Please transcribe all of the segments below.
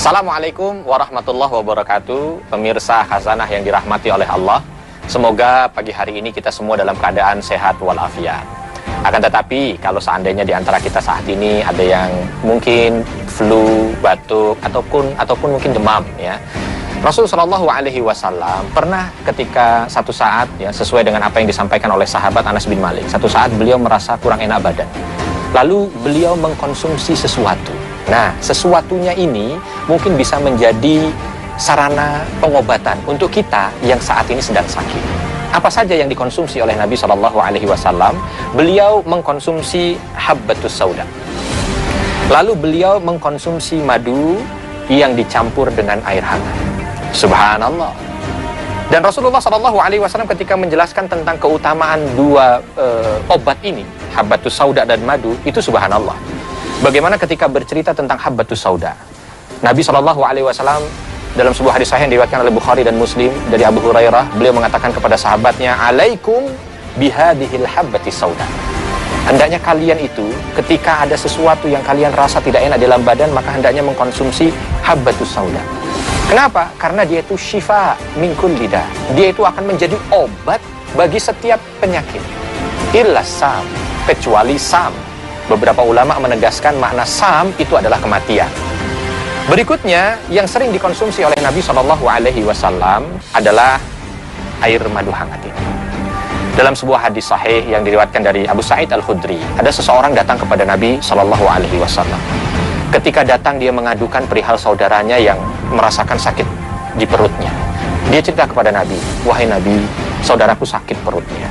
Assalamualaikum warahmatullahi wabarakatuh. Pemirsa Khazanah yang dirahmati oleh Allah, semoga pagi hari ini kita semua dalam keadaan sehat walafiat. Akan tetapi kalau seandainya di antara kita saat ini ada yang mungkin flu, batuk ataupun mungkin demam ya. Rasulullah SAW pernah ketika satu saat ya, sesuai dengan apa yang disampaikan oleh sahabat Anas bin Malik, satu saat beliau merasa kurang enak badan. Lalu beliau mengkonsumsi sesuatu. Nah, sesuatunya ini mungkin bisa menjadi sarana pengobatan untuk kita yang saat ini sedang sakit. Apa saja yang dikonsumsi oleh Nabi SAW? Beliau mengkonsumsi habbatus sauda. Lalu beliau mengkonsumsi madu yang dicampur dengan air hangat. Subhanallah. Dan Rasulullah SAW ketika menjelaskan tentang keutamaan dua obat ini, habbatus sauda dan madu, itu subhanallah. Bagaimana ketika bercerita tentang habbatus sauda, Nabi SAW dalam sebuah hadis sahih yang diriwayatkan oleh Bukhari dan Muslim dari Abu Hurairah, beliau mengatakan kepada sahabatnya, "Alaikum bihadihil habbatis sauda." Hendaknya kalian itu ketika ada sesuatu yang kalian rasa tidak enak dalam badan, maka hendaknya mengkonsumsi habbatus sauda. Kenapa? Karena dia itu syifa min kulli da. Dia itu akan menjadi obat bagi setiap penyakit. Illa sam, kecuali sam. Beberapa ulama menegaskan makna sam itu adalah kematian. Berikutnya yang sering dikonsumsi oleh Nabi SAW adalah air madu hangat ini. Dalam sebuah hadis sahih yang diriwayatkan dari Abu Sa'id Al-Khudri, ada seseorang datang kepada Nabi SAW. Ketika datang dia mengadukan perihal saudaranya yang merasakan sakit di perutnya. Dia cerita kepada Nabi, "Wahai Nabi, saudaraku sakit perutnya."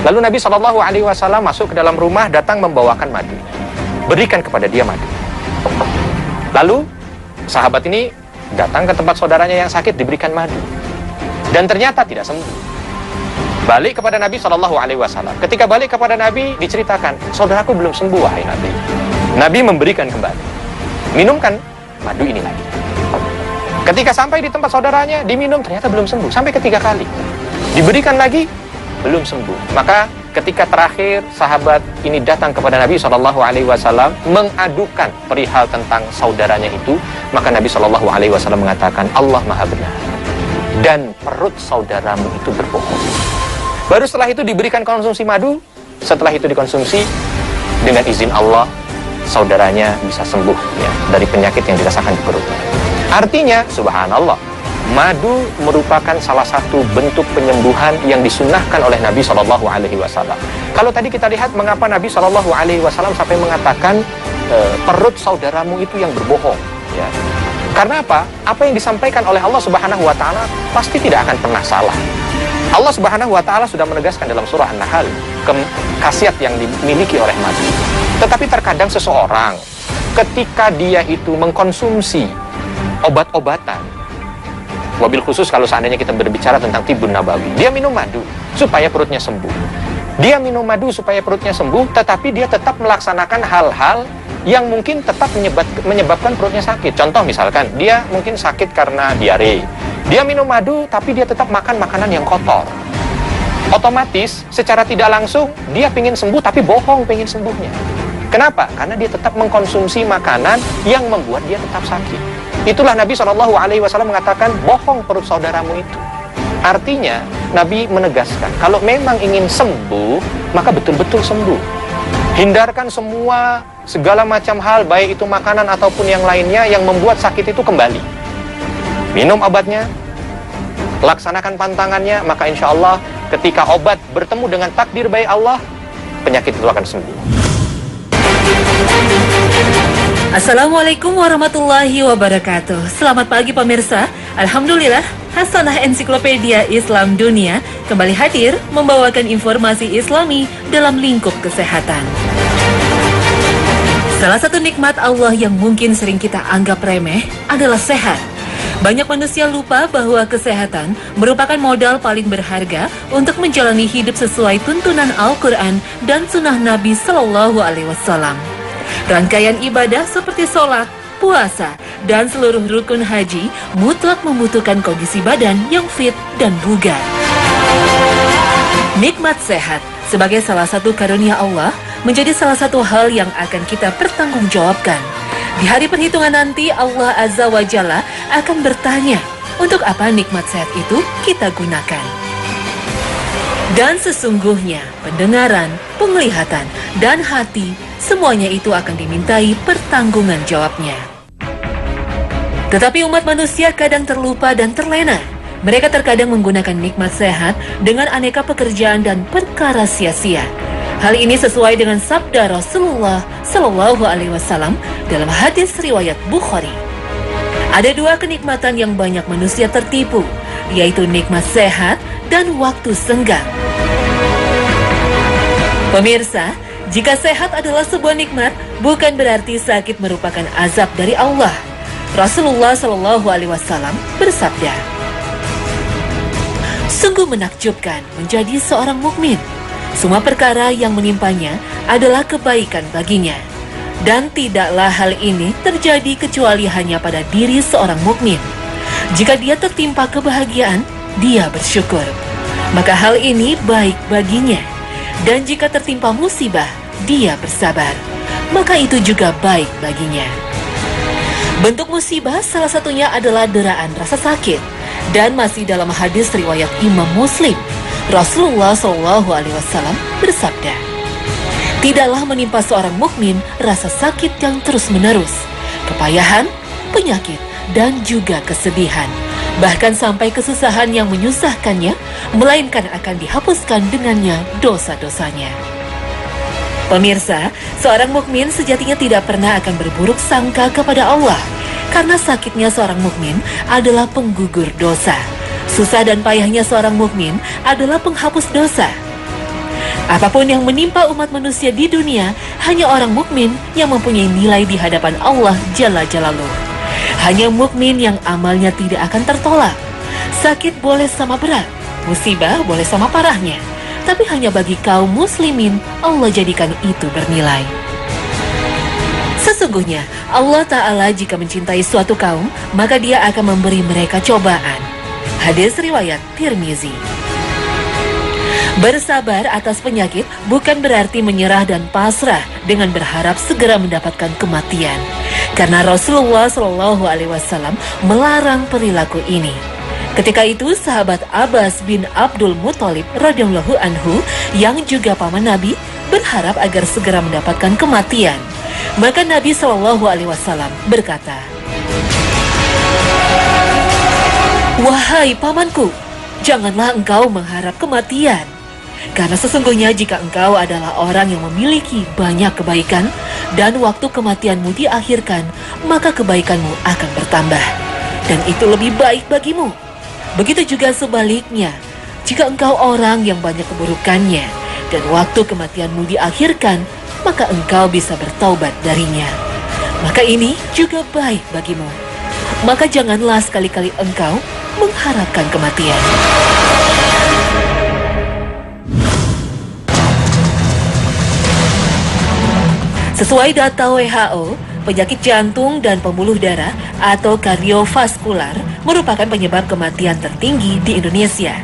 Lalu Nabi SAW masuk ke dalam rumah, datang membawakan madu. Berikan kepada dia madu. Lalu sahabat ini datang ke tempat saudaranya yang sakit, diberikan madu. Dan ternyata tidak sembuh. Balik kepada Nabi SAW. Ketika balik kepada Nabi, diceritakan, "Saudaraku belum sembuh, wahai Nabi." Nabi memberikan kembali. Minumkan madu ini lagi. Ketika sampai di tempat saudaranya, diminum, ternyata belum sembuh. Sampai ketiga kali. Diberikan lagi, belum sembuh. Maka ketika terakhir sahabat ini datang kepada Nabi SAW mengadukan perihal tentang saudaranya itu, maka Nabi SAW mengatakan, "Allah Maha benar dan perut saudaramu itu berbohong." Baru setelah itu diberikan konsumsi madu. Setelah itu dikonsumsi, dengan izin Allah saudaranya bisa sembuh ya, dari penyakit yang dirasakan di perutnya. Artinya subhanallah, madu merupakan salah satu bentuk penyembuhan yang disunnahkan oleh Nabi SAW. Kalau tadi kita lihat mengapa Nabi SAW sampai mengatakan perut saudaramu itu yang berbohong. Ya. Karena apa? Apa yang disampaikan oleh Allah Subhanahu Wa Taala pasti tidak akan pernah salah. Allah Subhanahu Wa Taala sudah menegaskan dalam surah An-Nahl khasiat yang dimiliki oleh madu. Tetapi terkadang seseorang ketika dia itu mengkonsumsi obat-obatan, wabil khusus kalau seandainya kita berbicara tentang tibun nabawi, dia minum madu supaya perutnya sembuh. Dia minum madu supaya perutnya sembuh, tetapi dia tetap melaksanakan hal-hal yang mungkin tetap menyebabkan perutnya sakit. Contoh misalkan, dia mungkin sakit karena diare. Dia minum madu, tapi dia tetap makan makanan yang kotor. Otomatis, secara tidak langsung, dia pengen sembuh, tapi bohong pengen sembuhnya. Kenapa? Karena dia tetap mengkonsumsi makanan yang membuat dia tetap sakit. Itulah Nabi SAW mengatakan, bohong perut saudaramu itu. Artinya, Nabi menegaskan, kalau memang ingin sembuh, maka betul-betul sembuh. Hindarkan segala macam hal, baik itu makanan ataupun yang lainnya, yang membuat sakit itu kembali. Minum obatnya, laksanakan pantangannya, maka insya Allah ketika obat bertemu dengan takdir baik Allah, penyakit itu akan sembuh. Assalamualaikum warahmatullahi wabarakatuh. Selamat pagi pemirsa. Alhamdulillah, Hasanah Ensiklopedia Islam Dunia kembali hadir membawakan informasi Islami dalam lingkup kesehatan. Salah satu nikmat Allah yang mungkin sering kita anggap remeh adalah sehat. Banyak manusia lupa bahwa kesehatan merupakan modal paling berharga untuk menjalani hidup sesuai tuntunan Al-Quran dan Sunnah Nabi Sallallahu Alaihi Wasallam. Rangkaian ibadah seperti sholat, puasa, dan seluruh rukun haji mutlak membutuhkan kondisi badan yang fit dan bugar. Nikmat sehat sebagai salah satu karunia Allah menjadi salah satu hal yang akan kita pertanggungjawabkan. Di hari perhitungan nanti Allah Azza wa Jalla akan bertanya, untuk apa nikmat sehat itu kita gunakan? Dan sesungguhnya pendengaran, penglihatan, dan hati semuanya itu akan dimintai pertanggungan jawabnya. Tetapi umat manusia kadang terlupa dan terlena. Mereka terkadang menggunakan nikmat sehat dengan aneka pekerjaan dan perkara sia-sia. Hal ini sesuai dengan sabda Rasulullah Shallallahu Alaihi Wasallam dalam hadis riwayat Bukhari. Ada dua kenikmatan yang banyak manusia tertipu, yaitu nikmat sehat dan waktu senggang. Pemirsa, jika sehat adalah sebuah nikmat, bukan berarti sakit merupakan azab dari Allah. Rasulullah Shallallahu Alaihi Wasallam bersabda, "Sungguh menakjubkan menjadi seorang mukmin. Semua perkara yang menimpanya adalah kebaikan baginya. Dan tidaklah hal ini terjadi kecuali hanya pada diri seorang mukmin. Jika dia tertimpa kebahagiaan, dia bersyukur. Maka hal ini baik baginya. Dan jika tertimpa musibah, dia bersabar. Maka itu juga baik baginya." Bentuk musibah salah satunya adalah deraan rasa sakit. Dan masih dalam hadis riwayat Imam Muslim, Rasulullah SAW bersabda, "Tidaklah menimpa seorang mukmin rasa sakit yang terus-menerus, kepayahan, penyakit, dan juga kesedihan, bahkan sampai kesusahan yang menyusahkannya, melainkan akan dihapuskan dengannya dosa-dosanya." Pemirsa, seorang mukmin sejatinya tidak pernah akan berburuk sangka kepada Allah, karena sakitnya seorang mukmin adalah penggugur dosa. Susah dan payahnya seorang mukmin adalah penghapus dosa. Apapun yang menimpa umat manusia di dunia, hanya orang mukmin yang mempunyai nilai di hadapan Allah Jalla Jalaluh. Hanya mukmin yang amalnya tidak akan tertolak. Sakit boleh sama berat, musibah boleh sama parahnya, tapi hanya bagi kaum muslimin Allah jadikan itu bernilai. Sesungguhnya Allah Ta'ala jika mencintai suatu kaum, maka dia akan memberi mereka cobaan. Hadis riwayat Tirmizi. Bersabar atas penyakit bukan berarti menyerah dan pasrah dengan berharap segera mendapatkan kematian. Karena Rasulullah SAW melarang perilaku ini. Ketika itu sahabat Abbas bin Abdul Muthalib radhiyallahu anhu yang juga paman Nabi berharap agar segera mendapatkan kematian. Maka Nabi SAW berkata, "Wahai pamanku, janganlah engkau mengharap kematian. Karena sesungguhnya jika engkau adalah orang yang memiliki banyak kebaikan dan waktu kematianmu diakhirkan, maka kebaikanmu akan bertambah. Dan itu lebih baik bagimu. Begitu juga sebaliknya, jika engkau orang yang banyak keburukannya dan waktu kematianmu diakhirkan, maka engkau bisa bertaubat darinya. Maka ini juga baik bagimu. Maka janganlah sekali-kali engkau mengharapkan kematian." Sesuai data WHO, penyakit jantung dan pembuluh darah atau kardiovaskular merupakan penyebab kematian tertinggi di Indonesia.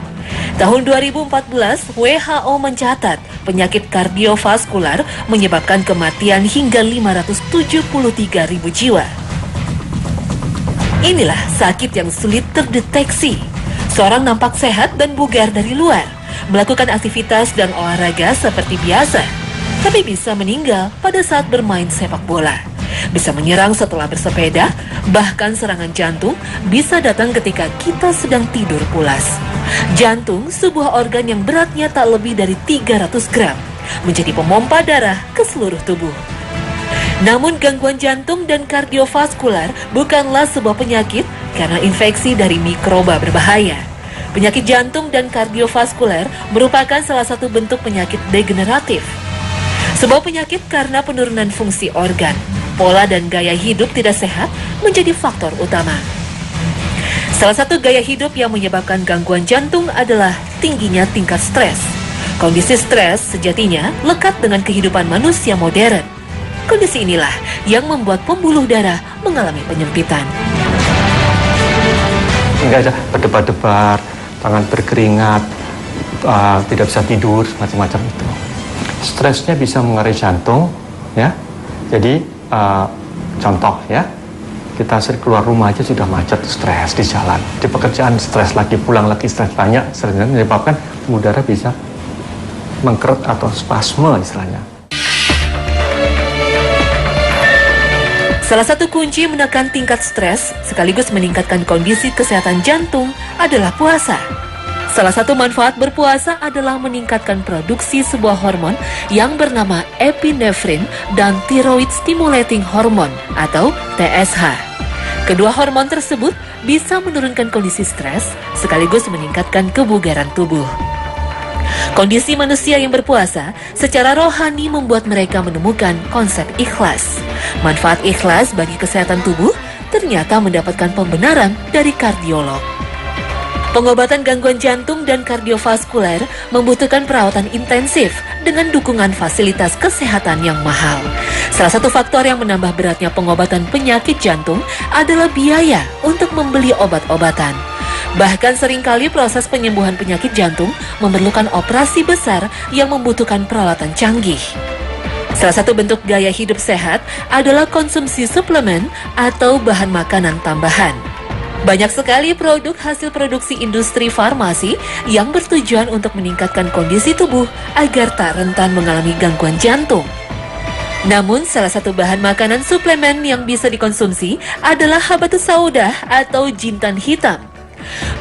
Tahun 2014, WHO mencatat penyakit kardiovaskular menyebabkan kematian hingga 573.000 jiwa. Inilah sakit yang sulit terdeteksi. Seorang nampak sehat dan bugar dari luar, melakukan aktivitas dan olahraga seperti biasa, tapi bisa meninggal pada saat bermain sepak bola. Bisa menyerang setelah bersepeda, bahkan serangan jantung bisa datang ketika kita sedang tidur pulas. Jantung, sebuah organ yang beratnya tak lebih dari 300 gram, menjadi pemompa darah ke seluruh tubuh. Namun gangguan jantung dan kardiovaskular bukanlah sebuah penyakit karena infeksi dari mikroba berbahaya. Penyakit jantung dan kardiovaskular merupakan salah satu bentuk penyakit degeneratif. Sebuah penyakit karena penurunan fungsi organ, pola dan gaya hidup tidak sehat menjadi faktor utama. Salah satu gaya hidup yang menyebabkan gangguan jantung adalah tingginya tingkat stres. Kondisi stres sejatinya lekat dengan kehidupan manusia modern. Kondisi inilah yang membuat pembuluh darah mengalami penyempitan. Enggak ada berdebar-debar, tangan berkeringat, tidak bisa tidur, macam-macam itu. Stresnya bisa mengaruhi jantung, ya. Jadi Contoh ya, kita sering keluar rumah aja sudah macet, stres di jalan. Di pekerjaan stres lagi, pulang lagi stres banyak, sehingga menyebabkan pembuluh darah bisa mengkeret atau spasme istilahnya. Salah satu kunci menekan tingkat stres sekaligus meningkatkan kondisi kesehatan jantung adalah puasa. Salah satu manfaat berpuasa adalah meningkatkan produksi sebuah hormon yang bernama epinefrin dan thyroid stimulating hormone atau TSH. Kedua hormon tersebut bisa menurunkan kondisi stres sekaligus meningkatkan kebugaran tubuh. Kondisi manusia yang berpuasa secara rohani membuat mereka menemukan konsep ikhlas. Manfaat ikhlas bagi kesehatan tubuh ternyata mendapatkan pembenaran dari kardiolog. Pengobatan gangguan jantung dan kardiovaskuler membutuhkan perawatan intensif dengan dukungan fasilitas kesehatan yang mahal. Salah satu faktor yang menambah beratnya pengobatan penyakit jantung adalah biaya untuk membeli obat-obatan. Bahkan seringkali proses penyembuhan penyakit jantung memerlukan operasi besar yang membutuhkan peralatan canggih. Salah satu bentuk gaya hidup sehat adalah konsumsi suplemen atau bahan makanan tambahan. Banyak sekali produk hasil produksi industri farmasi yang bertujuan untuk meningkatkan kondisi tubuh agar tak rentan mengalami gangguan jantung. Namun, salah satu bahan makanan suplemen yang bisa dikonsumsi adalah habatus sauda atau jintan hitam.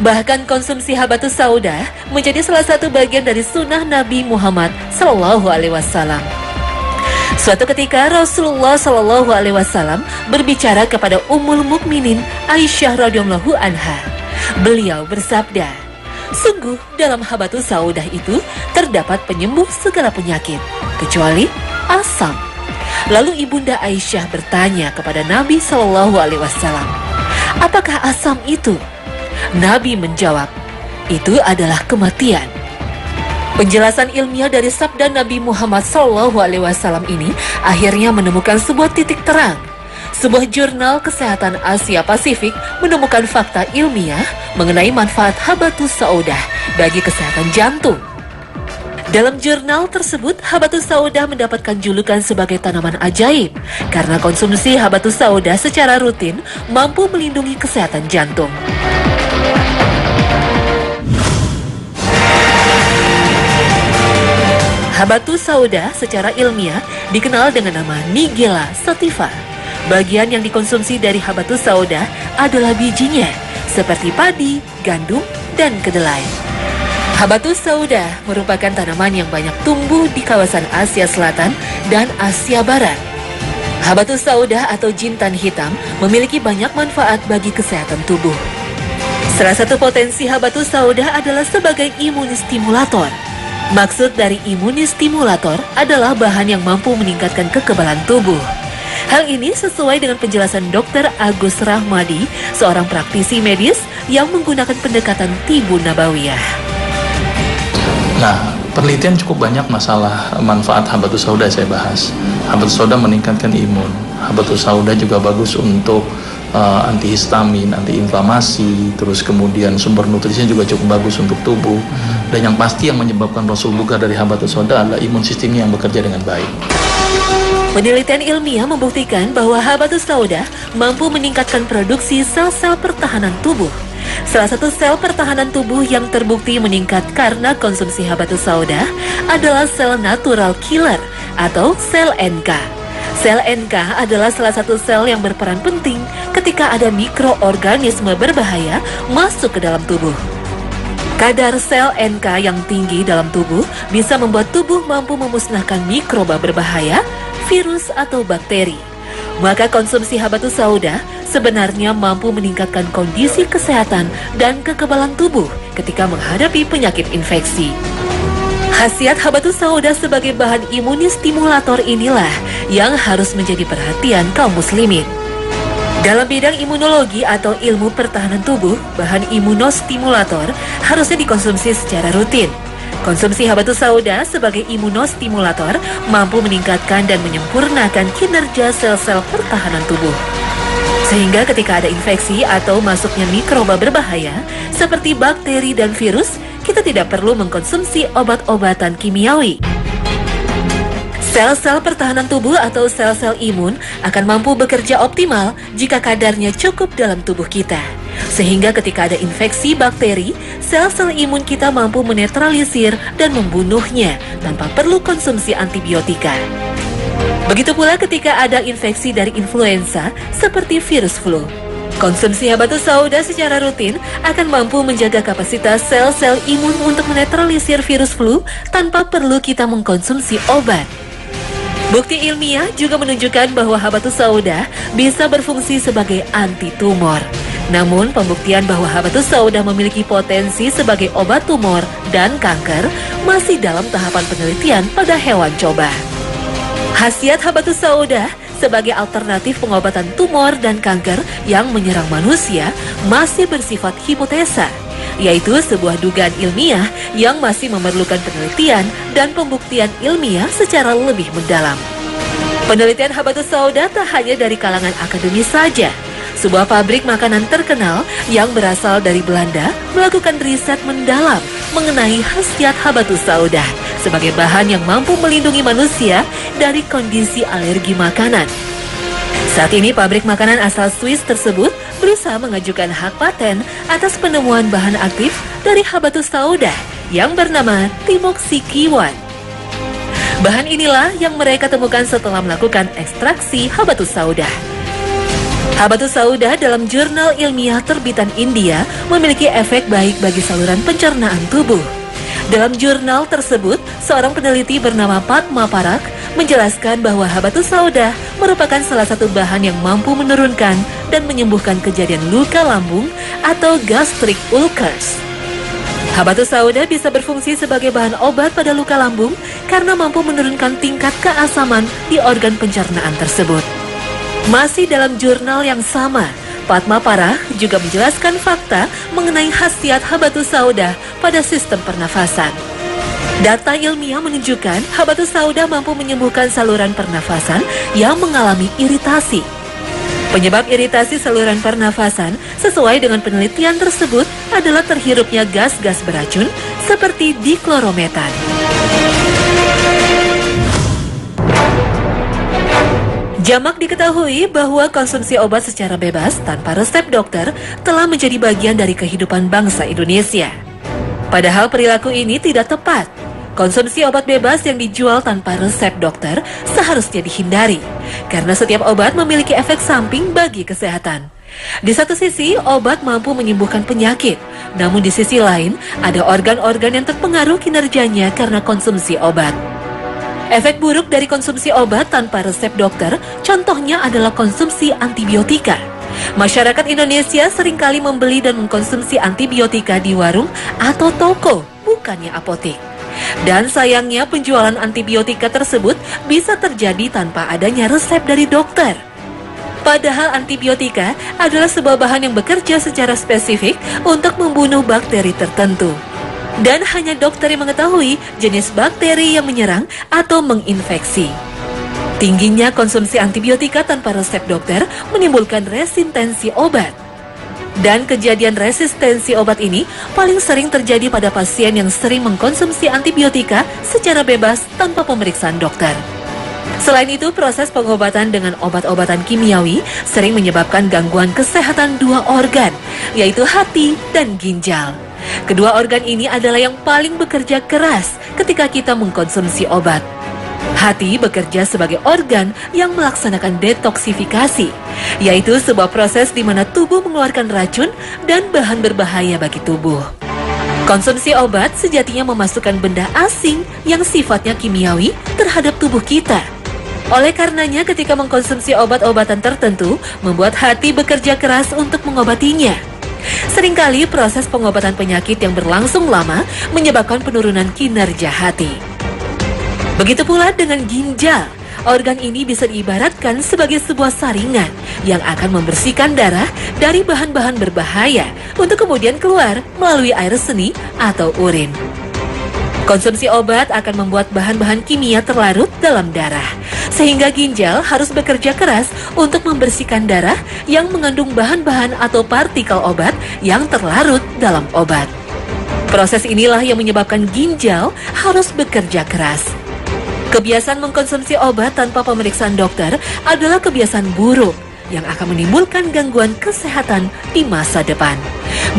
Bahkan konsumsi habatus sauda menjadi salah satu bagian dari sunnah Nabi Muhammad SAW. Suatu ketika Rasulullah SAW berbicara kepada Ummul Mukminin Aisyah radhiyallahu anha. Beliau bersabda, "Sungguh dalam habatus saudah itu terdapat penyembuh segala penyakit, kecuali asam." Lalu ibunda Aisyah bertanya kepada Nabi SAW, "Apakah asam itu?" Nabi menjawab, "Itu adalah kematian." Penjelasan ilmiah dari sabda Nabi Muhammad SAW ini akhirnya menemukan sebuah titik terang. Sebuah jurnal kesehatan Asia Pasifik menemukan fakta ilmiah mengenai manfaat habatus saudah bagi kesehatan jantung. Dalam jurnal tersebut, habatus saudah mendapatkan julukan sebagai tanaman ajaib karena konsumsi habatus saudah secara rutin mampu melindungi kesehatan jantung. Habatus sauda secara ilmiah dikenal dengan nama Nigella sativa. Bagian yang dikonsumsi dari habatus sauda adalah bijinya, seperti padi, gandum, dan kedelai. Habatus sauda merupakan tanaman yang banyak tumbuh di kawasan Asia Selatan dan Asia Barat. Habatus sauda atau jintan hitam memiliki banyak manfaat bagi kesehatan tubuh. Salah satu potensi habatus sauda adalah sebagai imunistimulator. Maksud dari imunistimulator adalah bahan yang mampu meningkatkan kekebalan tubuh. Hal ini sesuai dengan penjelasan Dr. Agus Rahmadi, seorang praktisi medis yang menggunakan pendekatan Tibun Nabawiyah. Nah, penelitian cukup banyak masalah manfaat habatus sauda saya bahas. Habatus sauda meningkatkan imun. Habatus sauda juga bagus untuk antihistamin, antiinflamasi, terus kemudian sumber nutrisinya juga cukup bagus untuk tubuh. Dan yang pasti yang menyebabkan Rasul bugar dari habatus sauda adalah imun sistemnya yang bekerja dengan baik. Penelitian ilmiah membuktikan bahwa habatus sauda mampu meningkatkan produksi sel-sel pertahanan tubuh. Salah satu sel pertahanan tubuh yang terbukti meningkat karena konsumsi habatus sauda adalah sel natural killer atau sel NK. Sel NK adalah salah satu sel yang berperan penting ketika ada mikroorganisme berbahaya masuk ke dalam tubuh. Kadar sel NK yang tinggi dalam tubuh bisa membuat tubuh mampu memusnahkan mikroba berbahaya, virus atau bakteri. Maka konsumsi habatus sauda sebenarnya mampu meningkatkan kondisi kesehatan dan kekebalan tubuh ketika menghadapi penyakit infeksi. Khasiat habatus sauda sebagai bahan imunistimulator inilah yang harus menjadi perhatian kaum muslimin. Dalam bidang imunologi atau ilmu pertahanan tubuh, bahan imunostimulator harusnya dikonsumsi secara rutin. Konsumsi habatus sauda sebagai imunostimulator mampu meningkatkan dan menyempurnakan kinerja sel-sel pertahanan tubuh. Sehingga ketika ada infeksi atau masuknya mikroba berbahaya seperti bakteri dan virus, kita tidak perlu mengkonsumsi obat-obatan kimiawi. Sel-sel pertahanan tubuh atau sel-sel imun akan mampu bekerja optimal jika kadarnya cukup dalam tubuh kita. Sehingga ketika ada infeksi bakteri, sel-sel imun kita mampu menetralisir dan membunuhnya tanpa perlu konsumsi antibiotika. Begitu pula ketika ada infeksi dari influenza seperti virus flu. Konsumsi habatus sauda secara rutin akan mampu menjaga kapasitas sel-sel imun untuk menetralisir virus flu tanpa perlu kita mengkonsumsi obat. Bukti ilmiah juga menunjukkan bahwa habatus sauda bisa berfungsi sebagai anti-tumor. Namun, pembuktian bahwa habatus sauda memiliki potensi sebagai obat tumor dan kanker masih dalam tahapan penelitian pada hewan coba. Khasiat habatus sauda sebagai alternatif pengobatan tumor dan kanker yang menyerang manusia masih bersifat hipotesa, yaitu sebuah dugaan ilmiah yang masih memerlukan penelitian dan pembuktian ilmiah secara lebih mendalam. Penelitian habatus sauda tak hanya dari kalangan akademis saja. Sebuah pabrik makanan terkenal yang berasal dari Belanda melakukan riset mendalam mengenai khasiat habatus sauda sebagai bahan yang mampu melindungi manusia dari kondisi alergi makanan. Saat ini pabrik makanan asal Swiss tersebut berusaha mengajukan hak paten atas penemuan bahan aktif dari habatus sauda yang bernama timoxikiwan. Bahan inilah yang mereka temukan setelah melakukan ekstraksi habatus sauda. Habatus sauda dalam jurnal ilmiah terbitan India memiliki efek baik bagi saluran pencernaan tubuh. Dalam jurnal tersebut, seorang peneliti bernama Padma Parak menjelaskan bahwa habatus sauda merupakan salah satu bahan yang mampu menurunkan dan menyembuhkan kejadian luka lambung atau gastric ulcers. Habatus sauda bisa berfungsi sebagai bahan obat pada luka lambung karena mampu menurunkan tingkat keasaman di organ pencernaan tersebut. Masih dalam jurnal yang sama, Padma Parak juga menjelaskan fakta mengenai khasiat habatus sauda pada sistem pernafasan. Data ilmiah menunjukkan habatus sauda mampu menyembuhkan saluran pernafasan yang mengalami iritasi. Penyebab iritasi saluran pernafasan sesuai dengan penelitian tersebut adalah terhirupnya gas-gas beracun seperti diklorometan. Jamak diketahui bahwa konsumsi obat secara bebas tanpa resep dokter telah menjadi bagian dari kehidupan bangsa Indonesia. Padahal perilaku ini tidak tepat. Konsumsi obat bebas yang dijual tanpa resep dokter seharusnya dihindari, karena setiap obat memiliki efek samping bagi kesehatan. Di satu sisi, obat mampu menyembuhkan penyakit, namun di sisi lain, ada organ-organ yang terpengaruh kinerjanya karena konsumsi obat. Efek buruk dari konsumsi obat tanpa resep dokter, contohnya adalah konsumsi antibiotika. Masyarakat Indonesia seringkali membeli dan mengkonsumsi antibiotika di warung atau toko, bukannya apotek. Dan sayangnya penjualan antibiotika tersebut bisa terjadi tanpa adanya resep dari dokter. Padahal antibiotika adalah sebuah bahan yang bekerja secara spesifik untuk membunuh bakteri tertentu. Dan hanya dokter yang mengetahui jenis bakteri yang menyerang atau menginfeksi. Tingginya konsumsi antibiotika tanpa resep dokter menimbulkan resistensi obat. Dan kejadian resistensi obat ini paling sering terjadi pada pasien yang sering mengkonsumsi antibiotika secara bebas tanpa pemeriksaan dokter. Selain itu, proses pengobatan dengan obat-obatan kimiawi sering menyebabkan gangguan kesehatan dua organ, yaitu hati dan ginjal. Kedua organ ini adalah yang paling bekerja keras ketika kita mengkonsumsi obat. Hati bekerja sebagai organ yang melaksanakan detoksifikasi, yaitu sebuah proses di mana tubuh mengeluarkan racun dan bahan berbahaya bagi tubuh. Konsumsi obat sejatinya memasukkan benda asing yang sifatnya kimiawi terhadap tubuh kita. Oleh karenanya, ketika mengkonsumsi obat-obatan tertentu, membuat hati bekerja keras untuk mengobatinya. Seringkali proses pengobatan penyakit yang berlangsung lama menyebabkan penurunan kinerja hati. Begitu pula dengan ginjal. Organ ini bisa diibaratkan sebagai sebuah saringan yang akan membersihkan darah dari bahan-bahan berbahaya untuk kemudian keluar melalui air seni atau urin. Konsumsi obat akan membuat bahan-bahan kimia terlarut dalam darah, sehingga ginjal harus bekerja keras untuk membersihkan darah yang mengandung bahan-bahan atau partikel obat yang terlarut dalam obat. Proses inilah yang menyebabkan ginjal harus bekerja keras. Kebiasaan mengkonsumsi obat tanpa pemeriksaan dokter adalah kebiasaan buruk yang akan menimbulkan gangguan kesehatan di masa depan.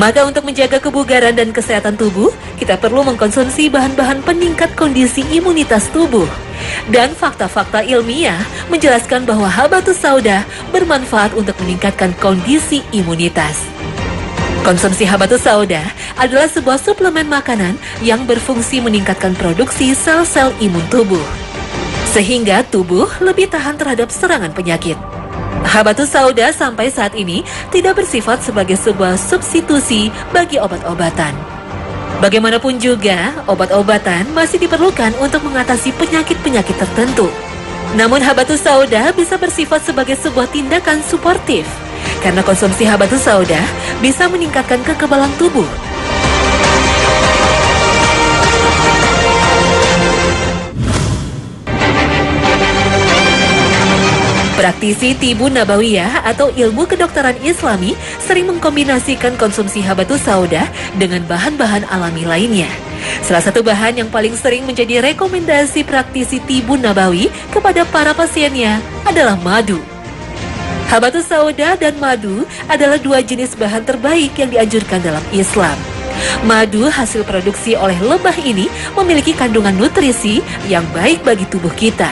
Maka untuk menjaga kebugaran dan kesehatan tubuh, kita perlu mengkonsumsi bahan-bahan peningkat kondisi imunitas tubuh. Dan fakta-fakta ilmiah menjelaskan bahwa habatus sauda bermanfaat untuk meningkatkan kondisi imunitas. Konsumsi habatus sauda adalah sebuah suplemen makanan yang berfungsi meningkatkan produksi sel-sel imun tubuh, sehingga tubuh lebih tahan terhadap serangan penyakit. Habatus sauda sampai saat ini tidak bersifat sebagai sebuah substitusi bagi obat-obatan. Bagaimanapun juga, obat-obatan masih diperlukan untuk mengatasi penyakit-penyakit tertentu. Namun habatus sauda bisa bersifat sebagai sebuah tindakan suportif, karena konsumsi habatus sauda bisa meningkatkan kekebalan tubuh. Praktisi Tibun Nabawiyah atau ilmu kedokteran Islami sering mengkombinasikan konsumsi habatus sauda dengan bahan-bahan alami lainnya. Salah satu bahan yang paling sering menjadi rekomendasi praktisi Tibun Nabawi kepada para pasiennya adalah madu. Habatus sauda dan madu adalah dua jenis bahan terbaik yang dianjurkan dalam Islam. Madu hasil produksi oleh lebah ini memiliki kandungan nutrisi yang baik bagi tubuh kita.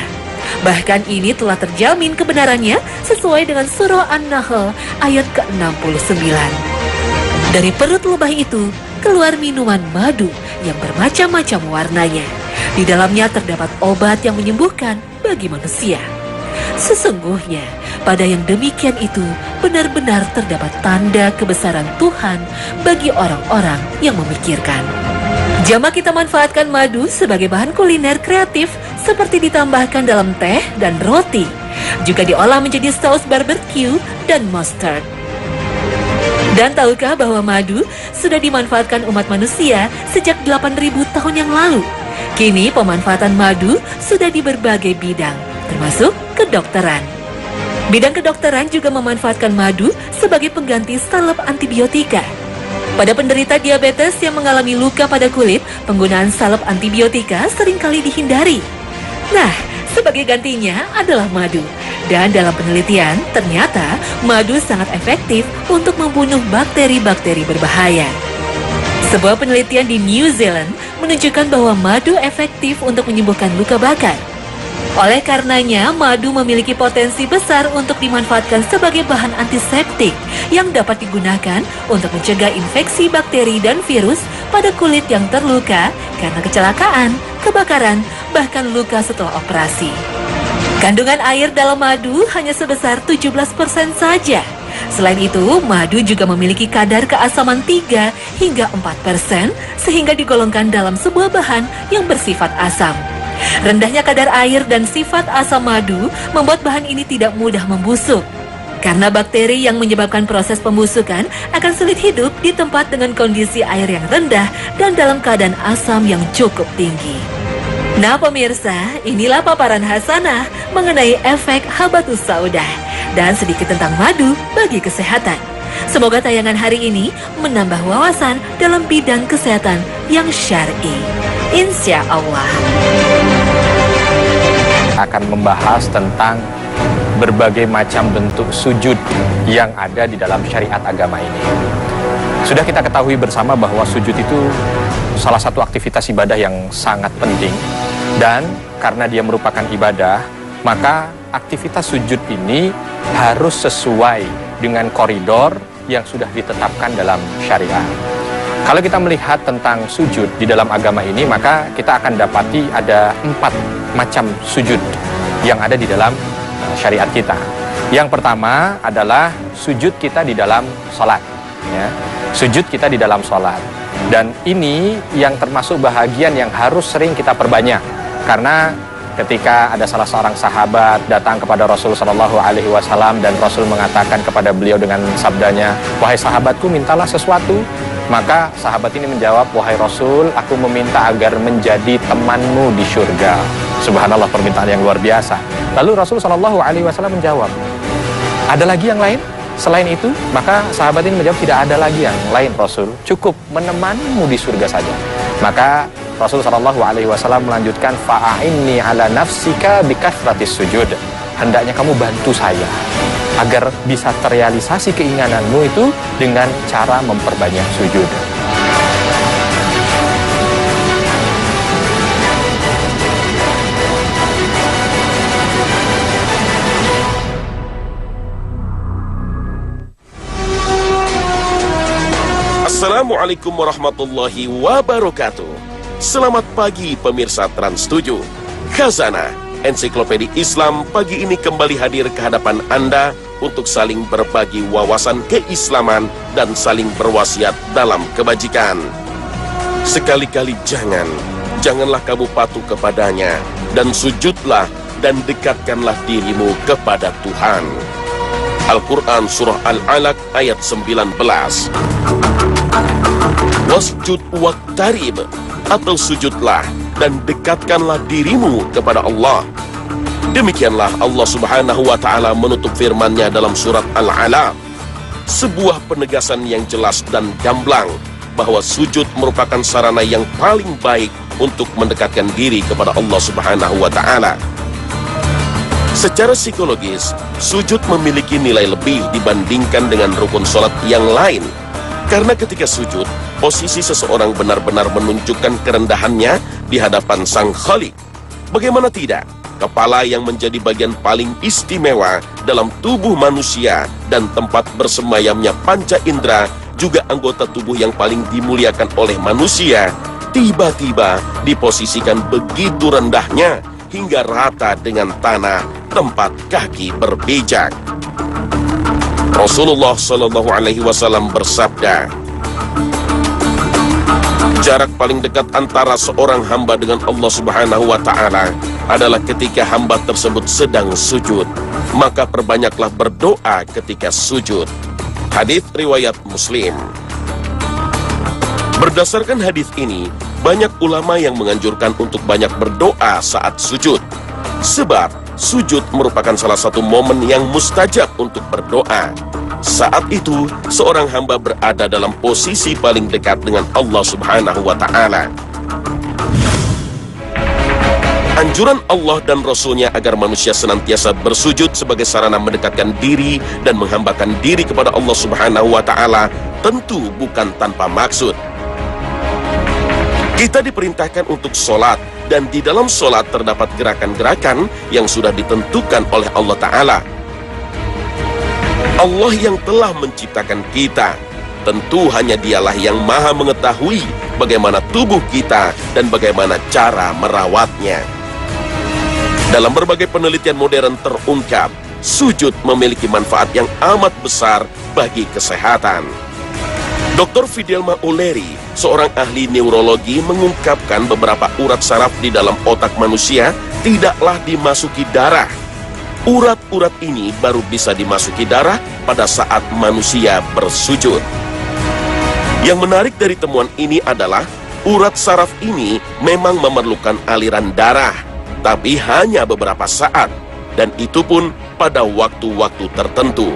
Bahkan ini telah terjamin kebenarannya sesuai dengan surah An-Nahl ayat ke-69. Dari perut lebah itu keluar minuman madu yang bermacam-macam warnanya. Di dalamnya terdapat obat yang menyembuhkan bagi manusia. Sesungguhnya pada yang demikian itu benar-benar terdapat tanda kebesaran Tuhan bagi orang-orang yang memikirkan. Jamak kita manfaatkan madu sebagai bahan kuliner kreatif seperti ditambahkan dalam teh dan roti. Juga diolah menjadi saus barbecue dan mustard. Dan tahukah bahwa madu sudah dimanfaatkan umat manusia sejak 8.000 tahun yang lalu? Kini pemanfaatan madu sudah di berbagai bidang, termasuk kedokteran. Bidang kedokteran juga memanfaatkan madu sebagai pengganti salep antibiotika. Pada penderita diabetes yang mengalami luka pada kulit, penggunaan salep antibiotika seringkali dihindari. Nah, sebagai gantinya adalah madu. Dan dalam penelitian, ternyata madu sangat efektif untuk membunuh bakteri-bakteri berbahaya. Sebuah penelitian di New Zealand menunjukkan bahwa madu efektif untuk menyembuhkan luka bakar. Oleh karenanya, madu memiliki potensi besar untuk dimanfaatkan sebagai bahan antiseptik yang dapat digunakan untuk mencegah infeksi bakteri dan virus pada kulit yang terluka karena kecelakaan, kebakaran, bahkan luka setelah operasi. Kandungan air dalam madu hanya sebesar 17% saja. Selain itu, madu juga memiliki kadar keasaman 3 hingga 4%, sehingga digolongkan dalam sebuah bahan yang bersifat asam. Rendahnya kadar air dan sifat asam madu membuat bahan ini tidak mudah membusuk. Karena bakteri yang menyebabkan proses pembusukan akan sulit hidup di tempat dengan kondisi air yang rendah dan dalam keadaan asam yang cukup tinggi. Nah pemirsa, inilah paparan Hasanah mengenai efek habatus sauda dan sedikit tentang madu bagi kesehatan. Semoga tayangan hari ini menambah wawasan dalam bidang kesehatan yang syar'i. Insya Allah. Akan membahas tentang berbagai macam bentuk sujud yang ada di dalam syariat agama ini. Sudah kita ketahui bersama bahwa sujud itu salah satu aktivitas ibadah yang sangat penting, dan karena dia merupakan ibadah, maka aktivitas sujud ini harus sesuai dengan koridor yang sudah ditetapkan dalam syariat. Kalau kita melihat tentang sujud di dalam agama ini, maka kita akan dapati ada 4 macam sujud yang ada di dalam syariat kita. Yang pertama adalah sujud kita di dalam sholat, ya. Sujud kita di dalam sholat. Dan ini yang termasuk bahagian yang harus sering kita perbanyak. Karena ketika ada salah seorang sahabat datang kepada Rasul Shallallahu Alaihi Wasallam dan Rasul mengatakan kepada beliau dengan sabdanya, "Wahai sahabatku, mintalah sesuatu." Maka sahabat ini menjawab, "Wahai Rasul, aku meminta agar menjadi temanmu di surga." Subhanallah, permintaan yang luar biasa. Lalu Rasul Shallallahu Alaihi Wasallam menjawab, "Ada lagi yang lain selain itu?" Maka sahabat ini menjawab, "Tidak ada lagi yang lain, Rasul. Cukup menemanimu di surga saja." Maka Rasul Shallallahu Alaihi Wasallam melanjutkan, fa'ainni ala nafsika bikathratis sujud. Hendaknya kamu bantu saya agar bisa terrealisasi keinginanmu itu dengan cara memperbanyak sujud. Assalamualaikum warahmatullahi wabarakatuh. Selamat pagi pemirsa Trans 7. Khazanah, ensiklopedia Islam pagi ini kembali hadir ke hadapan Anda untuk saling berbagi wawasan keislaman dan saling berwasiat dalam kebajikan. Sekali-kali janganlah kamu patuh kepadanya, dan sujudlah dan dekatkanlah dirimu kepada Tuhan. Al-Quran Surah Al-Alaq ayat 19. Wasjud waqtarib, atau sujudlah dan dekatkanlah dirimu kepada Allah. Demikianlah Allah Subhanahu wa Ta'ala menutup firman-Nya dalam surat Al-Alaq. Sebuah penegasan yang jelas dan gamblang bahwa sujud merupakan sarana yang paling baik untuk mendekatkan diri kepada Allah Subhanahu wa Ta'ala. Secara psikologis, sujud memiliki nilai lebih dibandingkan dengan rukun sholat yang lain. Karena ketika sujud, posisi seseorang benar-benar menunjukkan kerendahannya di hadapan Sang Khalik. Bagaimana tidak, kepala yang menjadi bagian paling istimewa dalam tubuh manusia dan tempat bersemayamnya panca indera, juga anggota tubuh yang paling dimuliakan oleh manusia, tiba-tiba diposisikan begitu rendahnya hingga rata dengan tanah tempat kaki berpijak. Rasulullah Shallallahu Alaihi Wasallam bersabda, jarak paling dekat antara seorang hamba dengan Allah Subhanahu wa Ta'ala adalah ketika hamba tersebut sedang sujud. Maka perbanyaklah berdoa ketika sujud. Hadits riwayat Muslim. Berdasarkan hadits ini, banyak ulama yang menganjurkan untuk banyak berdoa saat sujud. Sebab sujud merupakan salah satu momen yang mustajab untuk berdoa. Saat itu, seorang hamba berada dalam posisi paling dekat dengan Allah Subhanahu wa Ta'ala. Anjuran Allah dan Rasul-Nya agar manusia senantiasa bersujud sebagai sarana mendekatkan diri dan menghambakan diri kepada Allah Subhanahu wa Ta'ala tentu bukan tanpa maksud. Kita diperintahkan untuk sholat, dan di dalam sholat terdapat gerakan-gerakan yang sudah ditentukan oleh Allah Ta'ala. Allah yang telah menciptakan kita, tentu hanya Dialah yang maha mengetahui bagaimana tubuh kita dan bagaimana cara merawatnya. Dalam berbagai penelitian modern terungkap, sujud memiliki manfaat yang amat besar bagi kesehatan. Dr. Fidelma O'Leary, seorang ahli neurologi, mengungkapkan beberapa urat saraf di dalam otak manusia tidaklah dimasuki darah. Urat-urat ini baru bisa dimasuki darah pada saat manusia bersujud. Yang menarik dari temuan ini adalah urat saraf ini memang memerlukan aliran darah, tapi hanya beberapa saat, dan itu pun pada waktu-waktu tertentu.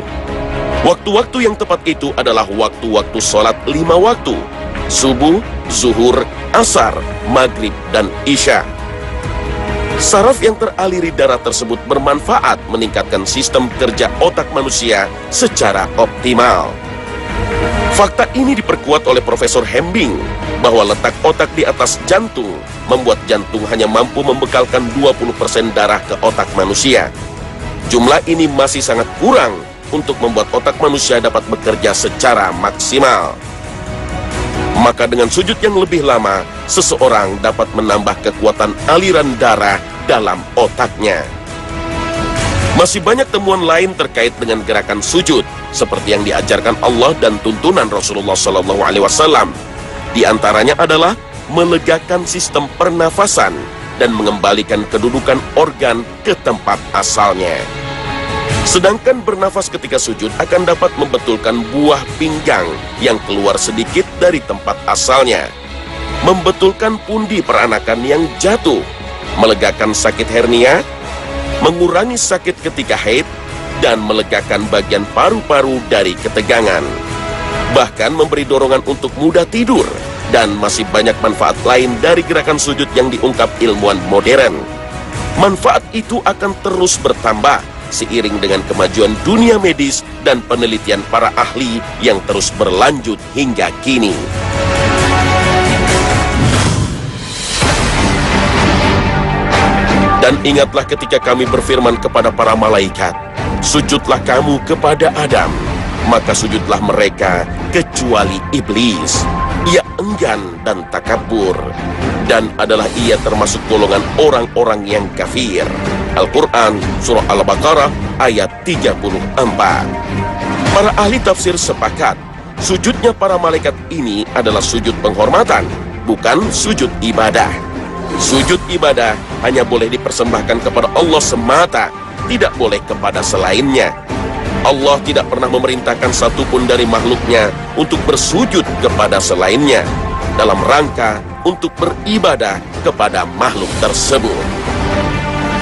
Waktu-waktu yang tepat itu adalah waktu-waktu sholat 5 waktu: subuh, zuhur, asar, maghrib, dan isya. Saraf yang teraliri darah tersebut bermanfaat meningkatkan sistem kerja otak manusia secara optimal. Fakta ini diperkuat oleh Profesor Hembing bahwa letak otak di atas jantung membuat jantung hanya mampu membekalkan 20% darah ke otak manusia. Jumlah ini masih sangat kurang untuk membuat otak manusia dapat bekerja secara maksimal. Maka dengan sujud yang lebih lama, seseorang dapat menambah kekuatan aliran darah dalam otaknya. Masih banyak temuan lain terkait dengan gerakan sujud, seperti yang diajarkan Allah dan tuntunan Rasulullah SAW. Di antaranya adalah melegakan sistem pernafasan dan mengembalikan kedudukan organ ke tempat asalnya. Sedangkan bernafas ketika sujud akan dapat membetulkan buah pinggang yang keluar sedikit dari tempat asalnya, membetulkan pundi peranakan yang jatuh, melegakan sakit hernia, mengurangi sakit ketika haid, dan melegakan bagian paru-paru dari ketegangan. Bahkan memberi dorongan untuk mudah tidur Dan masih banyak manfaat lain dari gerakan sujud yang diungkap ilmuwan modern. Manfaat itu akan terus bertambah seiring dengan kemajuan dunia medis dan penelitian para ahli yang terus berlanjut hingga kini. Dan ingatlah ketika kami berfirman kepada para malaikat, sujudlah kamu kepada Adam. Maka sujudlah mereka kecuali iblis. Ia enggan dan takabur, dan adalah ia termasuk golongan orang-orang yang kafir. Al-Quran Surah Al-Baqarah ayat 34. Para ahli tafsir sepakat, sujudnya para malaikat ini adalah sujud penghormatan, bukan sujud ibadah. Sujud ibadah hanya boleh dipersembahkan kepada Allah semata, tidak boleh kepada selainnya. Allah tidak pernah memerintahkan satupun dari makhluknya untuk bersujud kepada selainnya dalam rangka untuk beribadah kepada makhluk tersebut.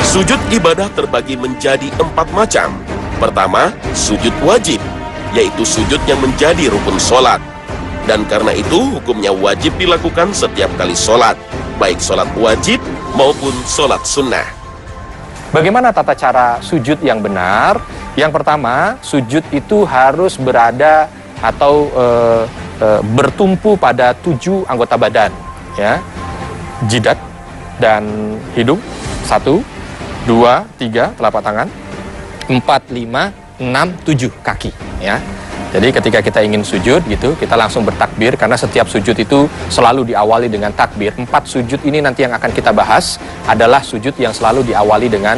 Sujud ibadah terbagi menjadi 4 macam. Pertama, sujud wajib, yaitu sujud yang menjadi rukun sholat. Dan karena itu hukumnya wajib dilakukan setiap kali sholat, baik sholat wajib maupun sholat sunnah. Bagaimana tata cara sujud yang benar? Yang pertama, sujud itu harus berada atau bertumpu pada 7 anggota badan, ya. Jidat dan hidung, 1, 2, 3 telapak tangan, 4, 5, 6, 7 kaki, ya. Jadi ketika kita ingin sujud gitu, kita langsung bertakbir, karena setiap sujud itu selalu diawali dengan takbir. 4 sujud ini nanti yang akan kita bahas adalah sujud yang selalu diawali dengan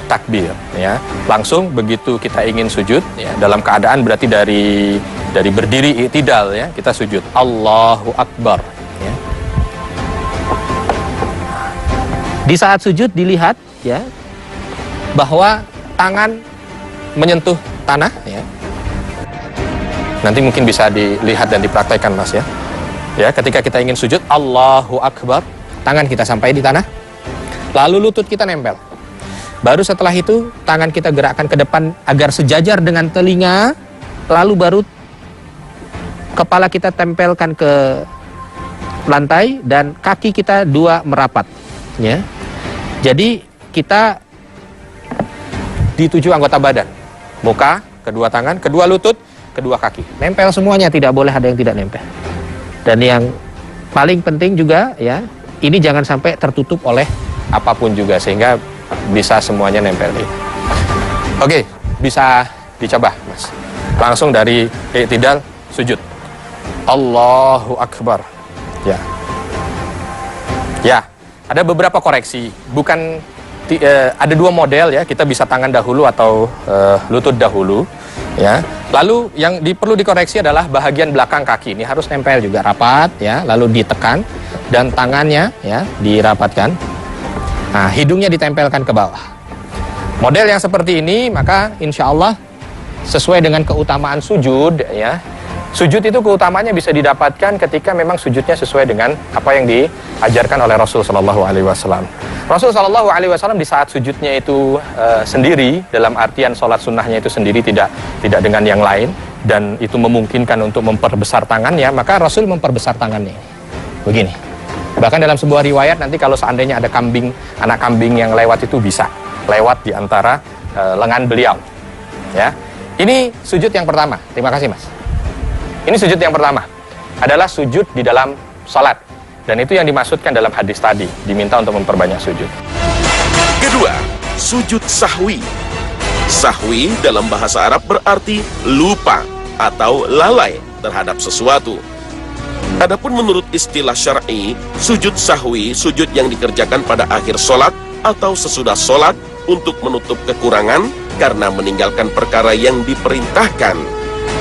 takbir, ya. Langsung begitu kita ingin sujud, ya, dalam keadaan berarti dari berdiri i'tidal, ya, kita sujud Allahu Akbar, ya. Di saat sujud dilihat, ya, bahwa tangan menyentuh tanah, ya. Nanti mungkin bisa dilihat dan dipraktekkan, Mas, ya. Ya, ketika kita ingin sujud Allahu Akbar, tangan kita sampai di tanah, lalu lutut kita nempel. Baru setelah itu tangan kita gerakkan ke depan agar sejajar dengan telinga, lalu baru kepala kita tempelkan ke lantai dan kaki kita 2 merapat, ya. Jadi kita di 7 anggota badan, muka, kedua tangan, kedua lutut, kedua kaki, nempel semuanya, tidak boleh ada yang tidak nempel. Dan yang paling penting juga, ya, ini jangan sampai tertutup oleh apapun juga, sehingga bisa semuanya nempel. Oke, bisa dicoba, Mas. Langsung dari i'tidal sujud Allahu Akbar, ya. Ya, ada beberapa koreksi, bukan ada 2 model, ya. Kita bisa tangan dahulu atau lutut dahulu, ya. Lalu yang perlu dikoreksi adalah bahagian belakang kaki ini harus nempel juga rapat, ya, lalu ditekan dan tangannya, ya, dirapatkan. Nah, hidungnya ditempelkan ke bawah. Model yang seperti ini maka insya Allah sesuai dengan keutamaan sujud, ya. Sujud itu keutamanya bisa didapatkan ketika memang sujudnya sesuai dengan apa yang diajarkan oleh Rasul Shallallahu Alaihi Wasallam. Rasul Shallallahu Alaihi Wasallam di saat sujudnya itu sendiri, dalam artian sholat sunnahnya itu sendiri, tidak dengan yang lain, dan itu memungkinkan untuk memperbesar tangannya, maka Rasul memperbesar tangannya begini. Bahkan dalam sebuah riwayat nanti kalau seandainya ada anak kambing yang lewat, itu bisa lewat di antara lengan beliau, ya. Ini sujud yang pertama. Terima kasih, Mas. Ini sujud yang pertama, adalah sujud di dalam salat. Dan itu yang dimaksudkan dalam hadis tadi, diminta untuk memperbanyak sujud. Kedua, sujud sahwi. Sahwi dalam bahasa Arab berarti lupa atau lalai terhadap sesuatu. Adapun menurut istilah syar'i, sujud sahwi, sujud yang dikerjakan pada akhir sholat atau sesudah sholat untuk menutup kekurangan karena meninggalkan perkara yang diperintahkan,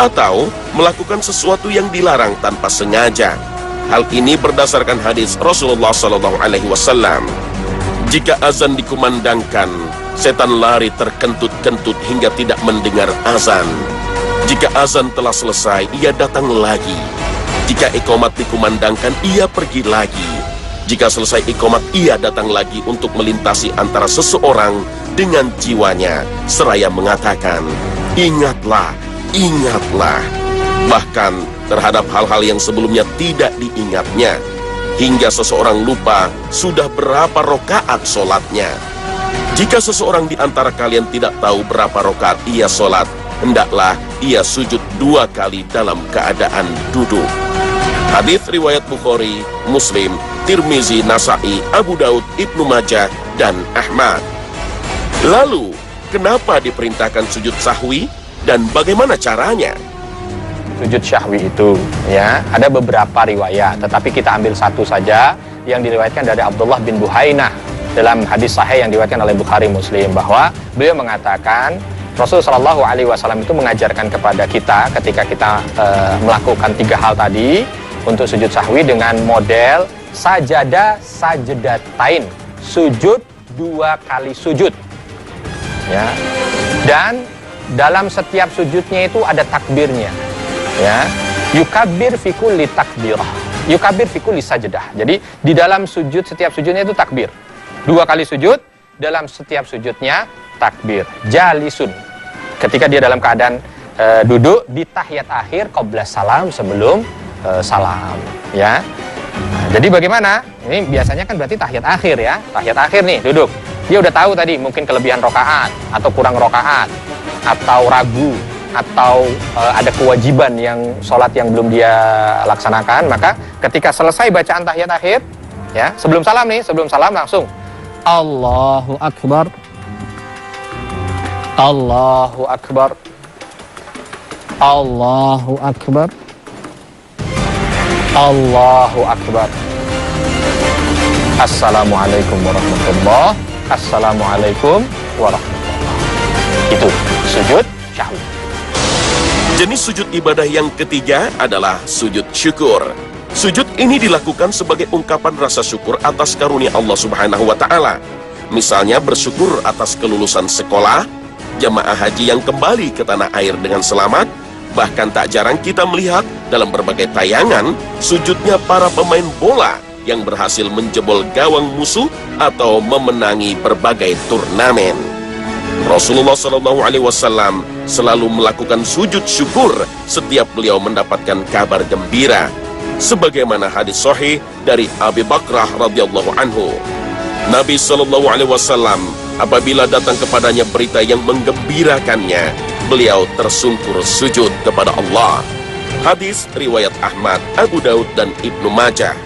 atau melakukan sesuatu yang dilarang tanpa sengaja. Hal ini berdasarkan hadis Rasulullah SAW. Jika azan dikumandangkan, setan lari terkentut-kentut hingga tidak mendengar azan. Jika azan telah selesai, ia datang lagi. Jika iqamat dikumandangkan, ia pergi lagi. Jika selesai iqamat, ia datang lagi untuk melintasi antara seseorang dengan jiwanya, seraya mengatakan, "Ingatlah, ingatlah." Bahkan terhadap hal-hal yang sebelumnya tidak diingatnya, hingga seseorang lupa sudah berapa rakaat sholatnya. Jika seseorang di antara kalian tidak tahu berapa rakaat ia sholat, hendaklah ia sujud 2 kali dalam keadaan duduk. Hadits riwayat Bukhari, Muslim, Tirmizi, Nasa'i, Abu Daud, Ibnu Majah, dan Ahmad. Lalu, kenapa diperintahkan sujud sahwi dan bagaimana caranya? Sujud syahwi itu ya ada beberapa riwayat, tetapi kita ambil satu saja yang diriwayatkan dari Abdullah bin Buhainah dalam hadis sahih yang diriwayatkan oleh Bukhari Muslim, bahwa beliau mengatakan Rasulullah SAW itu mengajarkan kepada kita ketika kita melakukan 3 hal tadi untuk sujud sahwi dengan model sajadah sajdatain, sujud 2 kali sujud ya, dan dalam setiap sujudnya itu ada takbirnya ya, yukabbir fi kulli takbirah, yukabbir fi kulli sajdah. Jadi di dalam sujud, setiap sujudnya itu takbir, 2 kali sujud, dalam setiap sujudnya takbir. Jalisun, ketika dia dalam keadaan duduk, di tahiyat akhir qabla salam, sebelum salam ya. Nah, jadi bagaimana? Ini biasanya kan berarti tahiyat akhir ya, tahiyat akhir nih duduk. Dia udah tahu tadi mungkin kelebihan rokaat atau kurang rokaat atau ragu atau ada kewajiban yang sholat yang belum dia laksanakan, maka ketika selesai bacaan tahiyat akhir ya, sebelum salam nih, sebelum salam langsung Allahu Akbar, Allahu Akbar, Allahu Akbar, Allahu Akbar, Assalamualaikum warahmatullahi, Assalamualaikum warahmatullahi. Itu sujud syahwi. Jenis sujud ibadah yang ketiga adalah sujud syukur. Sujud ini dilakukan sebagai ungkapan rasa syukur atas karunia Allah Subhanahu wa Ta'ala. Misalnya bersyukur atas kelulusan sekolah, jamaah haji yang kembali ke tanah air dengan selamat. Bahkan tak jarang kita melihat dalam berbagai tayangan sujudnya para pemain bola yang berhasil menjebol gawang musuh atau memenangi berbagai turnamen. Rasulullah SAW selalu melakukan sujud syukur setiap beliau mendapatkan kabar gembira, sebagaimana hadis sahih dari Abi Bakrah radhiyallahu anhu. Nabi SAW apabila datang kepadanya berita yang menggembirakannya, beliau tersungkur sujud kepada Allah. Hadis riwayat Ahmad, Abu Daud, dan Ibnu Majah.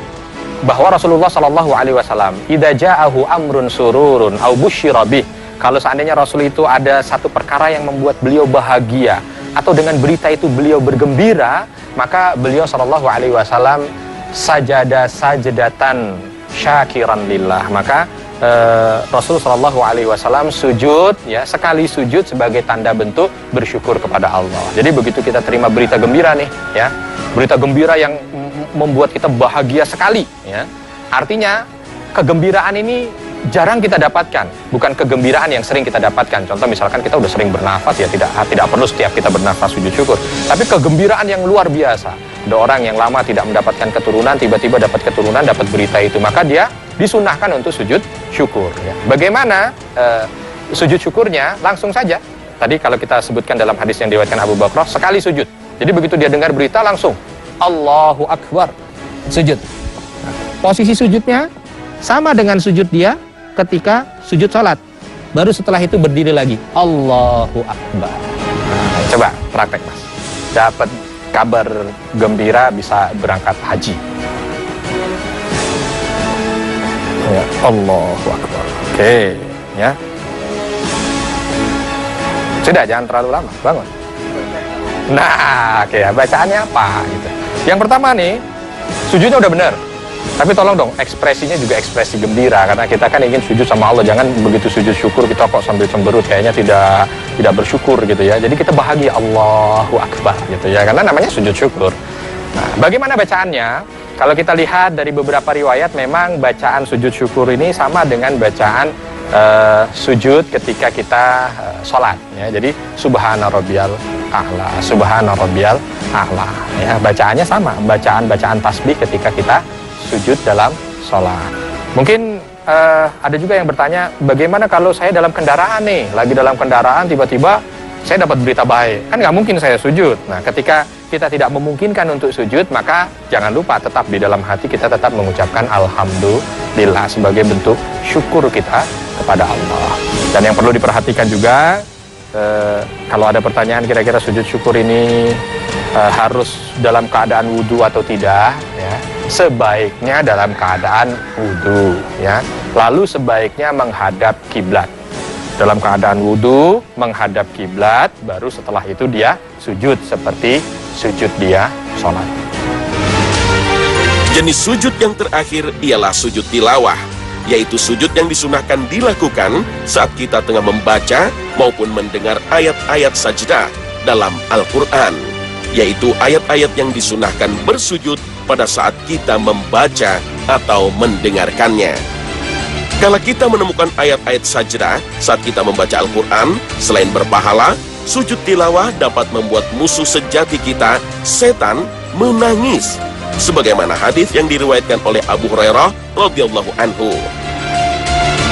Bahwa Rasulullah SAW, idza ja'ahu amrun sururun au busyira bih, kalau seandainya Rasul itu ada satu perkara yang membuat beliau bahagia atau dengan berita itu beliau bergembira, maka beliau SAW sajada sajdatan syakiran lillah, maka Rasul SAW sujud ya, sekali sujud sebagai tanda bentuk bersyukur kepada Allah. Jadi begitu kita terima berita gembira nih ya, berita gembira yang membuat kita bahagia sekali ya, artinya kegembiraan ini jarang kita dapatkan, bukan kegembiraan yang sering kita dapatkan. Contoh misalkan kita udah sering bernafas ya, tidak perlu setiap kita bernafas sujud syukur, tapi kegembiraan yang luar biasa. Ada orang yang lama tidak mendapatkan keturunan, tiba-tiba dapat keturunan, dapat berita itu, maka dia disunahkan untuk sujud syukur ya. Bagaimana sujud syukurnya? Langsung saja, tadi kalau kita sebutkan dalam hadis yang diriwayatkan Abu Bakrah, sekali sujud. Jadi begitu dia dengar berita langsung Allahu Akbar, sujud. Posisi sujudnya sama dengan sujud dia ketika sujud sholat. Baru setelah itu berdiri lagi Allahu Akbar. Nah, coba praktek mas, dapat kabar gembira bisa berangkat haji ya, Allahu Akbar. Oke ya, sudah, jangan terlalu lama, bangun. Nah oke ya, bacaannya apa gitu. Yang pertama nih, sujudnya udah benar, tapi tolong dong ekspresinya juga ekspresi gembira, karena kita kan ingin sujud sama Allah. Jangan begitu sujud syukur kita kok sambil cemberut, kayaknya tidak bersyukur gitu ya. Jadi kita bahagia Allahu Akbar gitu ya, karena namanya sujud syukur. Nah, bagaimana bacaannya? Kalau kita lihat dari beberapa riwayat, memang bacaan sujud syukur ini sama dengan bacaan sujud ketika kita sholat ya. Jadi subhana rabbiyal a'la, subhana rabbiyal a'la ya, bacaannya sama, bacaan tasbih ketika kita sujud dalam sholat. Mungkin ada juga yang bertanya, bagaimana kalau saya dalam kendaraan nih, lagi dalam kendaraan tiba-tiba saya dapat berita baik, kan nggak mungkin saya sujud. Nah, ketika kita tidak memungkinkan untuk sujud, maka jangan lupa tetap di dalam hati kita tetap mengucapkan alhamdulillah sebagai bentuk syukur kita kepada Allah. Dan yang perlu diperhatikan juga, kalau ada pertanyaan kira-kira sujud syukur ini harus dalam keadaan wudhu atau tidak, ya, sebaiknya dalam keadaan wudhu, ya. Lalu sebaiknya menghadap kiblat. Dalam keadaan wudhu, menghadap kiblat, baru setelah itu dia sujud seperti sujud dia sholat. Jenis sujud yang terakhir ialah sujud tilawah, yaitu sujud yang disunahkan dilakukan saat kita tengah membaca maupun mendengar ayat-ayat sajdah dalam Al-Quran, yaitu ayat-ayat yang disunahkan bersujud pada saat kita membaca atau mendengarkannya. Kalau kita menemukan ayat-ayat sajdah saat kita membaca Al-Quran, selain berpahala, sujud tilawah dapat membuat musuh sejati kita, setan, menangis. Sebagaimana hadis yang diriwayatkan oleh Abu Hurairah radhiyallahu anhu.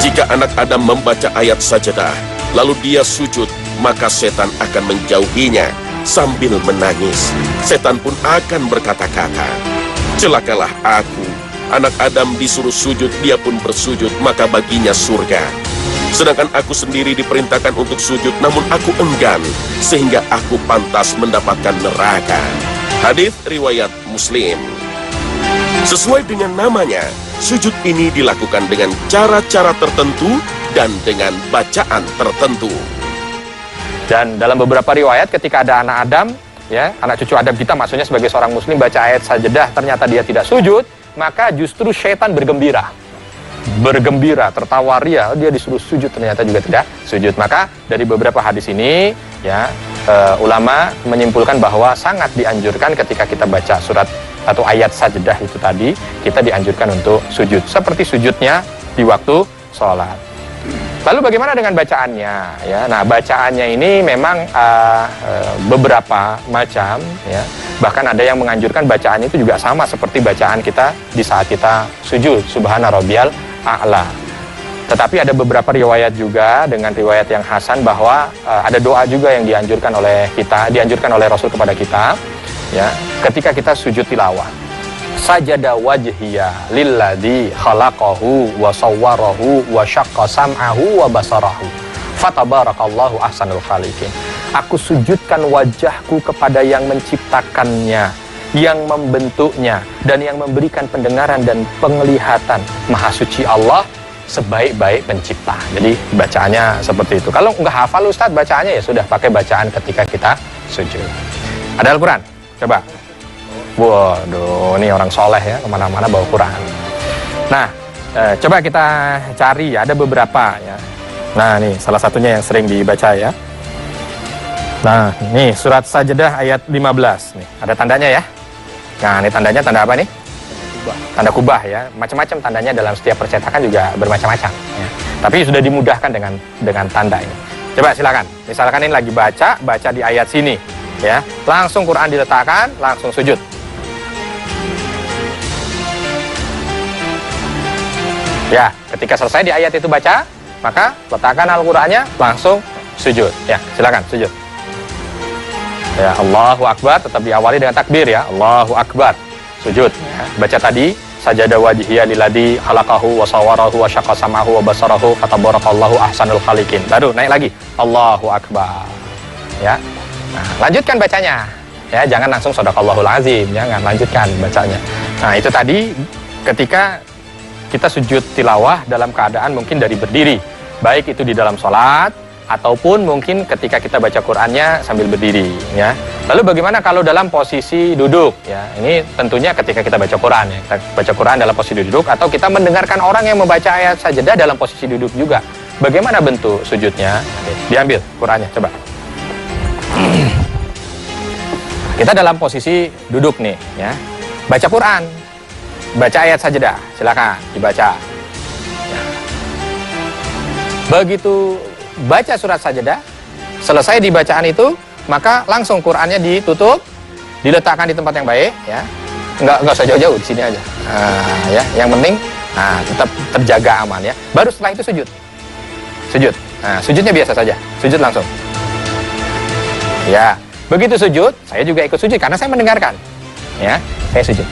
Jika anak Adam membaca ayat sajdah, lalu dia sujud, maka setan akan menjauhinya sambil menangis. Setan pun akan berkata-kata, celakalah aku. Anak Adam disuruh sujud, dia pun bersujud, maka baginya surga. Sedangkan aku sendiri diperintahkan untuk sujud, namun aku enggan, sehingga aku pantas mendapatkan neraka. Hadis riwayat Muslim. Sesuai dengan namanya, sujud ini dilakukan dengan cara-cara tertentu dan dengan bacaan tertentu. Dan dalam beberapa riwayat ketika ada anak Adam, ya, anak cucu Adam kita maksudnya sebagai seorang muslim baca ayat sajdah, ternyata dia tidak sujud, maka justru syaitan bergembira, tertawa ria, dia disuruh sujud ternyata juga tidak sujud. Maka dari beberapa hadis ini, ya, ulama menyimpulkan bahwa sangat dianjurkan ketika kita baca surat atau ayat sajdah itu tadi, kita dianjurkan untuk sujud seperti sujudnya di waktu sholat. Lalu bagaimana dengan bacaannya? Ya, nah bacaannya ini memang beberapa macam, ya. Bahkan ada yang menganjurkan bacaan itu juga sama seperti bacaan kita di saat kita sujud, Subhana Rabbiyal A'la. Tetapi ada beberapa riwayat juga dengan riwayat yang hasan bahwa ada doa juga yang dianjurkan oleh Rasul kepada kita, ya, ketika kita sujud tilawah. Sajada wajhiya lilladzi khalaqahu wa sawwarahu wa syaqqa sam'ahu wa basarahu. Fatabarakallahu ahsanul khaliqin. Aku sujudkan wajahku kepada yang menciptakannya, yang membentuknya, dan yang memberikan pendengaran dan penglihatan. Maha suci Allah, sebaik-baik pencipta. Jadi bacaannya seperti itu. Kalau nggak hafal Ustadz bacaannya, ya sudah pakai bacaan ketika kita sujud. Ada Al-Quran? Coba. Waduh, ini orang soleh ya, kemana-mana bawa Quran. Nah, coba kita cari, ada beberapa ya. Nah, ini salah satunya yang sering dibaca ya. Nah, ini surat Sajdah ayat 15 nih. Ada tandanya ya. Nah, ini tandanya tanda apa nih? Tanda kubah ya. Macam-macam tandanya dalam setiap percetakan juga bermacam-macam ya. Tapi sudah dimudahkan dengan tanda ini. Coba silakan. Misalkan ini lagi baca di ayat sini ya. Langsung Quran diletakkan, langsung sujud. Ya, ketika selesai di ayat itu baca, maka letakkan Al-Qur'annya, langsung sujud. Ya, silakan sujud. Ya, Allahu Akbar, tetap diawali dengan takbir ya. Allahu Akbar. Sujud. Ya. Baca tadi, sajada wajhiya lilladzi khalaqahu wa sawwarahu wa syaqqa sam'ahu wa basarahu fatabarakallahu ahsanul khaliqin. Baru naik lagi. Allahu Akbar. Ya. Nah, lanjutkan bacanya. Ya, jangan langsung shadaqallahul azim, jangan lanjutkan bacanya. Nah, itu tadi ketika kita sujud tilawah dalam keadaan mungkin dari berdiri, baik itu di dalam sholat ataupun mungkin ketika kita baca Qur'annya sambil berdiri ya. Lalu bagaimana kalau dalam posisi duduk ya? Ini tentunya ketika kita baca Qur'an ya. Kita baca Qur'an dalam posisi duduk atau kita mendengarkan orang yang membaca ayat sajdah dalam posisi duduk juga. Bagaimana bentuk sujudnya? Diambil Qur'annya, coba. Kita dalam posisi duduk nih ya. Baca Qur'an. Baca ayat sajdah, silakan dibaca. Ya. Begitu baca surat sajdah, selesai di bacaan itu, maka langsung Qur'annya ditutup, diletakkan di tempat yang baik, ya. Nggak usah jauh-jauh, di sini aja. Ya, yang penting, tetap terjaga aman ya. Baru setelah itu sujud. Sujud. Nah, sujudnya biasa saja, sujud langsung. Ya, Begitu sujud, saya juga ikut sujud karena saya mendengarkan. Ya, saya sujud.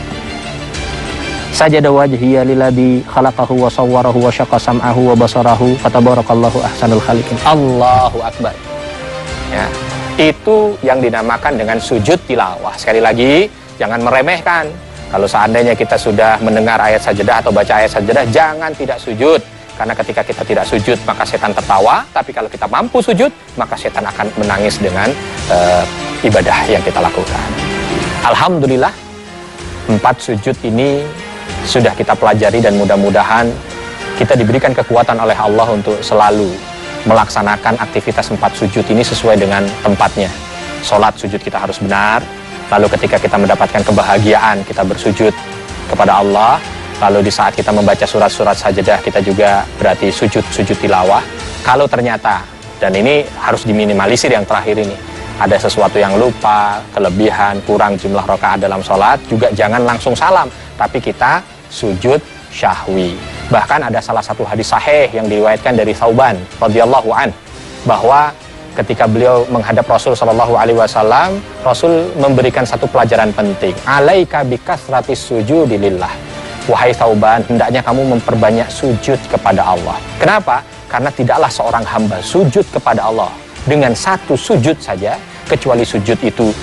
Sajada wajhiya lilladzi khalaqahu wa sawwarahu wa syaqqa sam'ahu wa basarahu fatabarakallahu ahsanul khaliqin. Allahu akbar. Ya, itu yang dinamakan dengan sujud tilawah. Sekali lagi, jangan meremehkan. Kalau seandainya kita sudah mendengar ayat sajadah atau baca ayat sajadah, jangan tidak sujud. Karena ketika kita tidak sujud, maka setan tertawa. Tapi kalau kita mampu sujud, maka setan akan menangis dengan ibadah yang kita lakukan. Alhamdulillah, 4 sujud ini sudah kita pelajari dan mudah-mudahan kita diberikan kekuatan oleh Allah untuk selalu melaksanakan aktivitas 4 sujud ini sesuai dengan tempatnya. Sholat sujud kita harus benar. Lalu ketika kita mendapatkan kebahagiaan, kita bersujud kepada Allah. Lalu di saat kita membaca surat-surat sajadah, kita juga berarti sujud tilawah. Kalau ternyata, dan ini harus diminimalisir yang terakhir ini, ada sesuatu yang lupa, kelebihan, kurang jumlah rakaat dalam sholat, juga jangan langsung salam, tapi kita sujud syahwi. Bahkan ada salah satu hadis sahih yang diriwayatkan dari Thauban radhiyallahu an, bahwa ketika beliau menghadap Rasul sallallahu alaihi wasallam, Rasul memberikan satu pelajaran penting. Alaika bikasratis sujudi lillah. Wahai Thauban, hendaknya kamu memperbanyak sujud kepada Allah. Kenapa? Karena tidaklah seorang hamba sujud kepada Allah dengan 1 sujud saja, kecuali sujud itu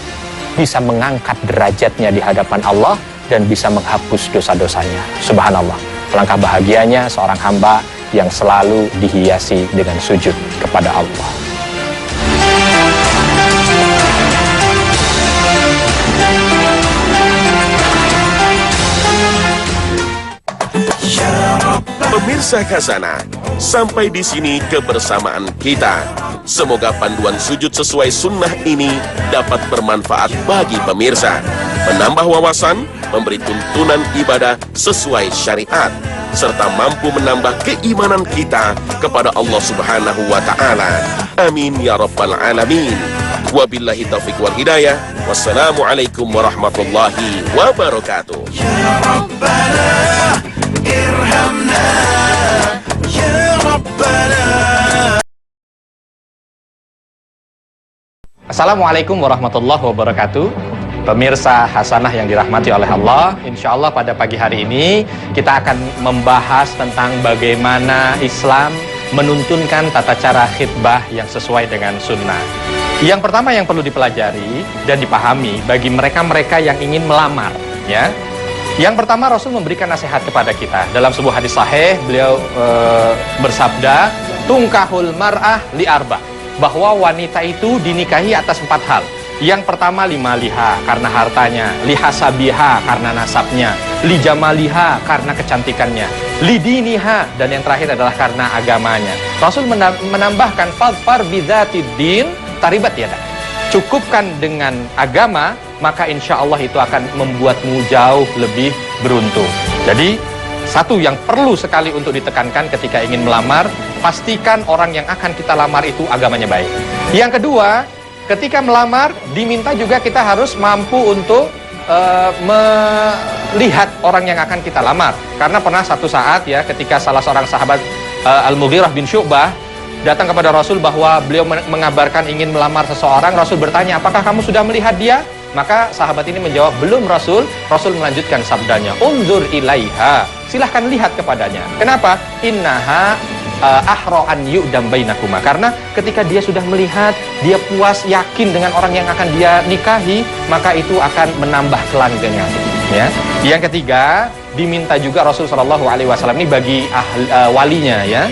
bisa mengangkat derajatnya di hadapan Allah dan bisa menghapus dosa-dosanya. Subhanallah. Alangkah bahagianya seorang hamba yang selalu dihiasi dengan sujud kepada Allah. Pemirsa Khazanah, sampai di sini kebersamaan kita. Semoga panduan sujud sesuai sunnah ini dapat bermanfaat bagi pemirsa, menambah wawasan, memberi tuntunan ibadah sesuai syariat, serta mampu menambah keimanan kita kepada Allah Subhanahu wa Ta'ala. Amin ya Rabbal Alamin. Wabillahi taufiq wal hidayah. Wassalamualaikum warahmatullahi wabarakatuh. Ya Rabbana irhamna ya Rabbana. Assalamualaikum warahmatullahi wabarakatuh. Pemirsa Hasanah yang dirahmati oleh Allah, insya Allah pada pagi hari ini kita akan membahas tentang bagaimana Islam menuntunkan tata cara khitbah yang sesuai dengan sunnah. Yang pertama yang perlu dipelajari dan dipahami bagi mereka-mereka yang ingin melamar, ya. Yang pertama, Rasul memberikan nasihat kepada kita. Dalam sebuah hadis sahih, beliau bersabda, tungkahul mar'ah li arba, bahwa wanita itu dinikahi atas 4 hal. Yang pertama, limaliha, karena hartanya, lihasabiha, karena nasabnya, lijamaliha, karena kecantikannya, lidiniha, dan yang terakhir adalah karena agamanya. Rasul menambahkan, fadfar bidzatid din taribat yada. Cukupkan dengan agama, maka insya Allah itu akan membuatmu jauh lebih beruntung. Jadi, satu yang perlu sekali untuk ditekankan ketika ingin melamar, pastikan orang yang akan kita lamar itu agamanya baik. Yang kedua, ketika melamar, diminta juga kita harus mampu untuk melihat orang yang akan kita lamar. Karena pernah satu saat ya, ketika salah seorang sahabat Al-Mughirah bin Syu'bah datang kepada Rasul bahwa beliau mengabarkan ingin melamar seseorang. Rasul bertanya, apakah kamu sudah melihat dia? Maka sahabat ini menjawab, belum Rasul. Rasul melanjutkan sabdanya, unzur ilaiha, silahkan lihat kepadanya. Kenapa? Innaha ahro'an yu'dam bainakuma, karena ketika dia sudah melihat, dia puas, yakin dengan orang yang akan dia nikahi, maka itu akan menambah kelanggengan, ya. Yang ketiga, diminta juga Rasul SAW ini bagi walinya, ya.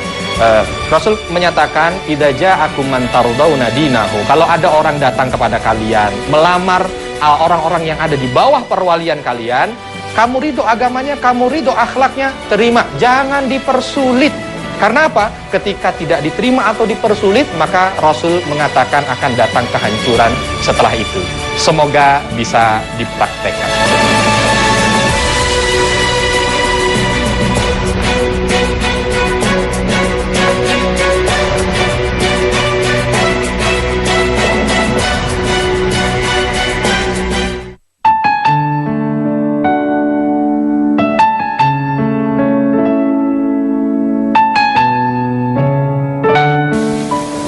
Rasul menyatakan, idza ja'akum man tardawna dinahu, kalau ada orang datang kepada kalian melamar orang-orang yang ada di bawah perwalian kalian, kamu ridho agamanya, kamu ridho akhlaknya, terima, jangan dipersulit. Karena apa? Ketika tidak diterima atau dipersulit, maka Rasul mengatakan akan datang kehancuran setelah itu. Semoga bisa dipraktekkan.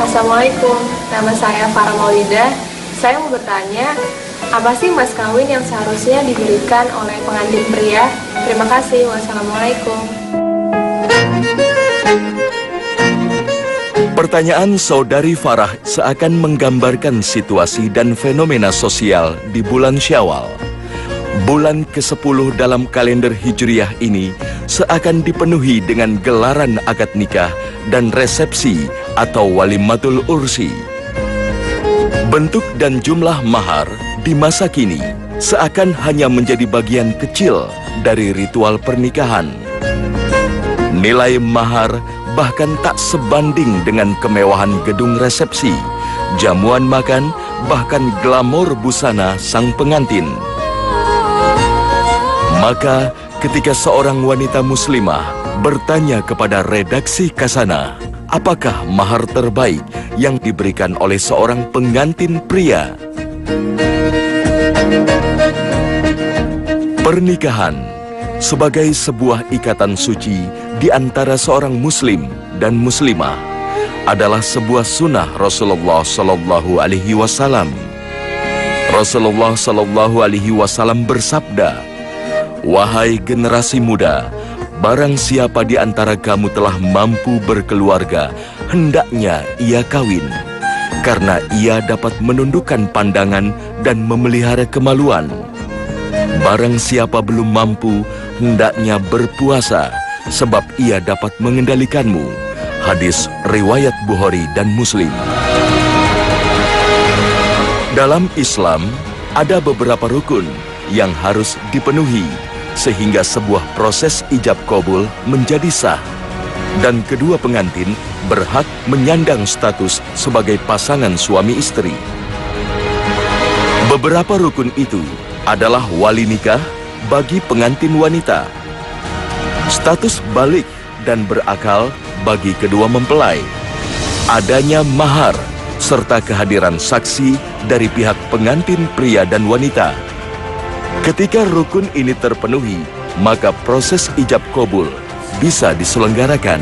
Assalamualaikum, nama saya Farah Maulidah. Saya mau bertanya, apa sih mas kawin yang seharusnya diberikan oleh pengantin pria? Terima kasih. Wassalamualaikum. Pertanyaan saudari Farah seakan menggambarkan situasi dan fenomena sosial di bulan Syawal. Bulan ke-10 dalam kalender Hijriah ini seakan dipenuhi dengan gelaran akad nikah dan resepsi atau walimatul ursi. Bentuk dan jumlah mahar di masa kini seakan hanya menjadi bagian kecil dari ritual pernikahan. Nilai mahar bahkan tak sebanding dengan kemewahan gedung resepsi, jamuan makan, bahkan glamor busana sang pengantin. Maka ketika seorang wanita muslimah bertanya kepada redaksi Kasana, apakah mahar terbaik yang diberikan oleh seorang pengantin pria? Pernikahan sebagai sebuah ikatan suci di antara seorang muslim dan muslimah adalah sebuah sunnah Rasulullah Sallallahu Alaihi Wasallam. Rasulullah Sallallahu Alaihi Wasallam bersabda, "Wahai generasi muda, barang siapa di antara kamu telah mampu berkeluarga, hendaknya ia kawin, karena ia dapat menundukkan pandangan dan memelihara kemaluan. Barang siapa belum mampu, hendaknya berpuasa, sebab ia dapat mengendalikanmu." Hadis riwayat Bukhari dan Muslim. Dalam Islam, ada beberapa rukun yang harus dipenuhi sehingga sebuah proses ijab kabul menjadi sah dan kedua pengantin berhak menyandang status sebagai pasangan suami istri. Beberapa rukun itu adalah wali nikah bagi pengantin wanita, status balik dan berakal bagi kedua mempelai, adanya mahar, serta kehadiran saksi dari pihak pengantin pria dan wanita. Ketika rukun ini terpenuhi, maka proses ijab kabul bisa diselenggarakan.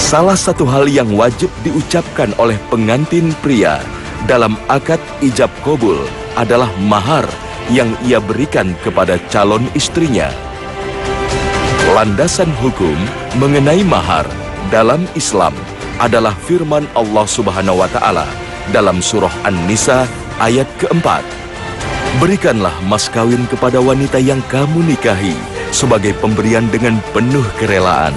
Salah satu hal yang wajib diucapkan oleh pengantin pria dalam akad ijab kabul adalah mahar yang ia berikan kepada calon istrinya. Landasan hukum mengenai mahar dalam Islam adalah firman Allah Subhanahu wa Ta'ala dalam surah An-Nisa ayat keempat. "Berikanlah mas kawin kepada wanita yang kamu nikahi sebagai pemberian dengan penuh kerelaan.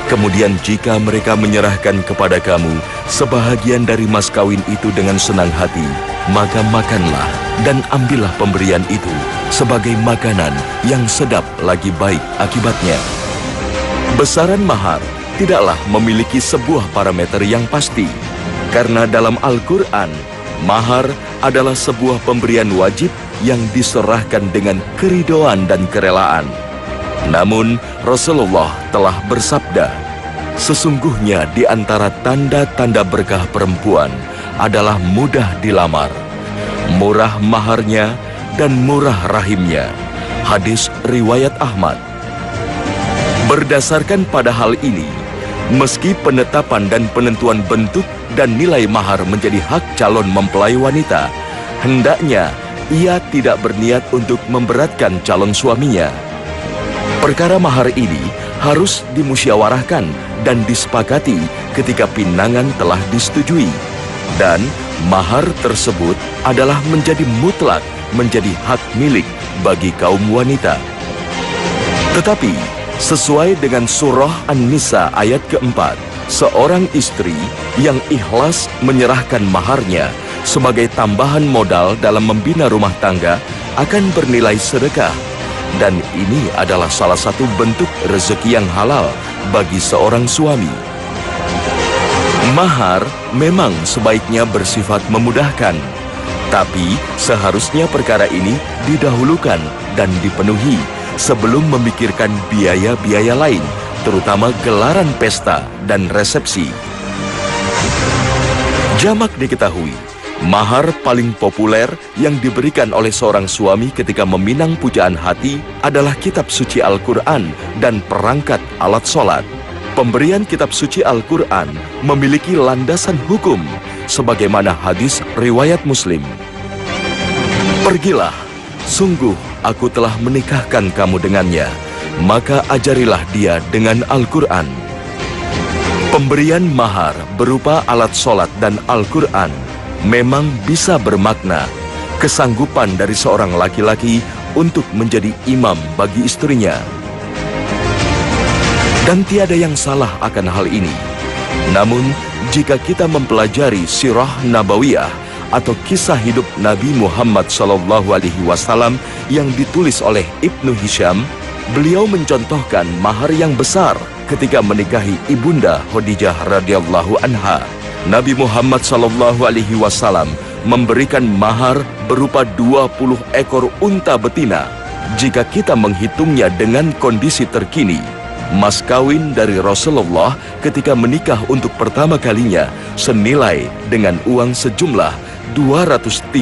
Kemudian jika mereka menyerahkan kepada kamu sebahagian dari mas kawin itu dengan senang hati, maka makanlah dan ambillah pemberian itu sebagai makanan yang sedap lagi baik akibatnya." Besaran mahar tidaklah memiliki sebuah parameter yang pasti, karena dalam Al-Quran, mahar adalah sebuah pemberian wajib yang diserahkan dengan keridhaan dan kerelaan. Namun, Rasulullah telah bersabda, "Sesungguhnya di antara tanda-tanda berkah perempuan adalah mudah dilamar, murah maharnya, dan murah rahimnya." Hadis riwayat Ahmad. Berdasarkan pada hal ini, meski penetapan dan penentuan bentuk dan nilai mahar menjadi hak calon mempelai wanita, hendaknya ia tidak berniat untuk memberatkan calon suaminya. Perkara mahar ini harus dimusyawarahkan dan disepakati ketika pinangan telah disetujui, dan mahar tersebut adalah menjadi mutlak menjadi hak milik bagi kaum wanita. Tetapi sesuai dengan surah An-Nisa ayat keempat, seorang istri yang ikhlas menyerahkan maharnya sebagai tambahan modal dalam membina rumah tangga akan bernilai sedekah, dan ini adalah salah satu bentuk rezeki yang halal bagi seorang suami. Mahar memang sebaiknya bersifat memudahkan, tapi seharusnya perkara ini didahulukan dan dipenuhi sebelum memikirkan biaya-biaya lain, terutama gelaran pesta dan resepsi. Jamak diketahui, mahar paling populer yang diberikan oleh seorang suami ketika meminang pujaan hati adalah kitab suci Al-Quran dan perangkat alat sholat. Pemberian kitab suci Al-Quran memiliki landasan hukum sebagaimana hadis riwayat Muslim. Pergilah, sungguh aku telah menikahkan kamu dengannya, maka ajarilah dia dengan Al-Quran. Pemberian mahar berupa alat sholat dan Al-Quran memang bisa bermakna kesanggupan dari seorang laki-laki untuk menjadi imam bagi istrinya. Dan tiada yang salah akan hal ini. Namun, jika kita mempelajari sirah nabawiyah atau kisah hidup Nabi Muhammad SAW yang ditulis oleh Ibnu Hisham, beliau mencontohkan mahar yang besar ketika menikahi ibunda Khadijah radhiyallahu anha. Nabi Muhammad SAW memberikan mahar berupa 20 ekor unta betina. Jika kita menghitungnya dengan kondisi terkini, mas kawin dari Rasulullah ketika menikah untuk pertama kalinya senilai dengan uang sejumlah 234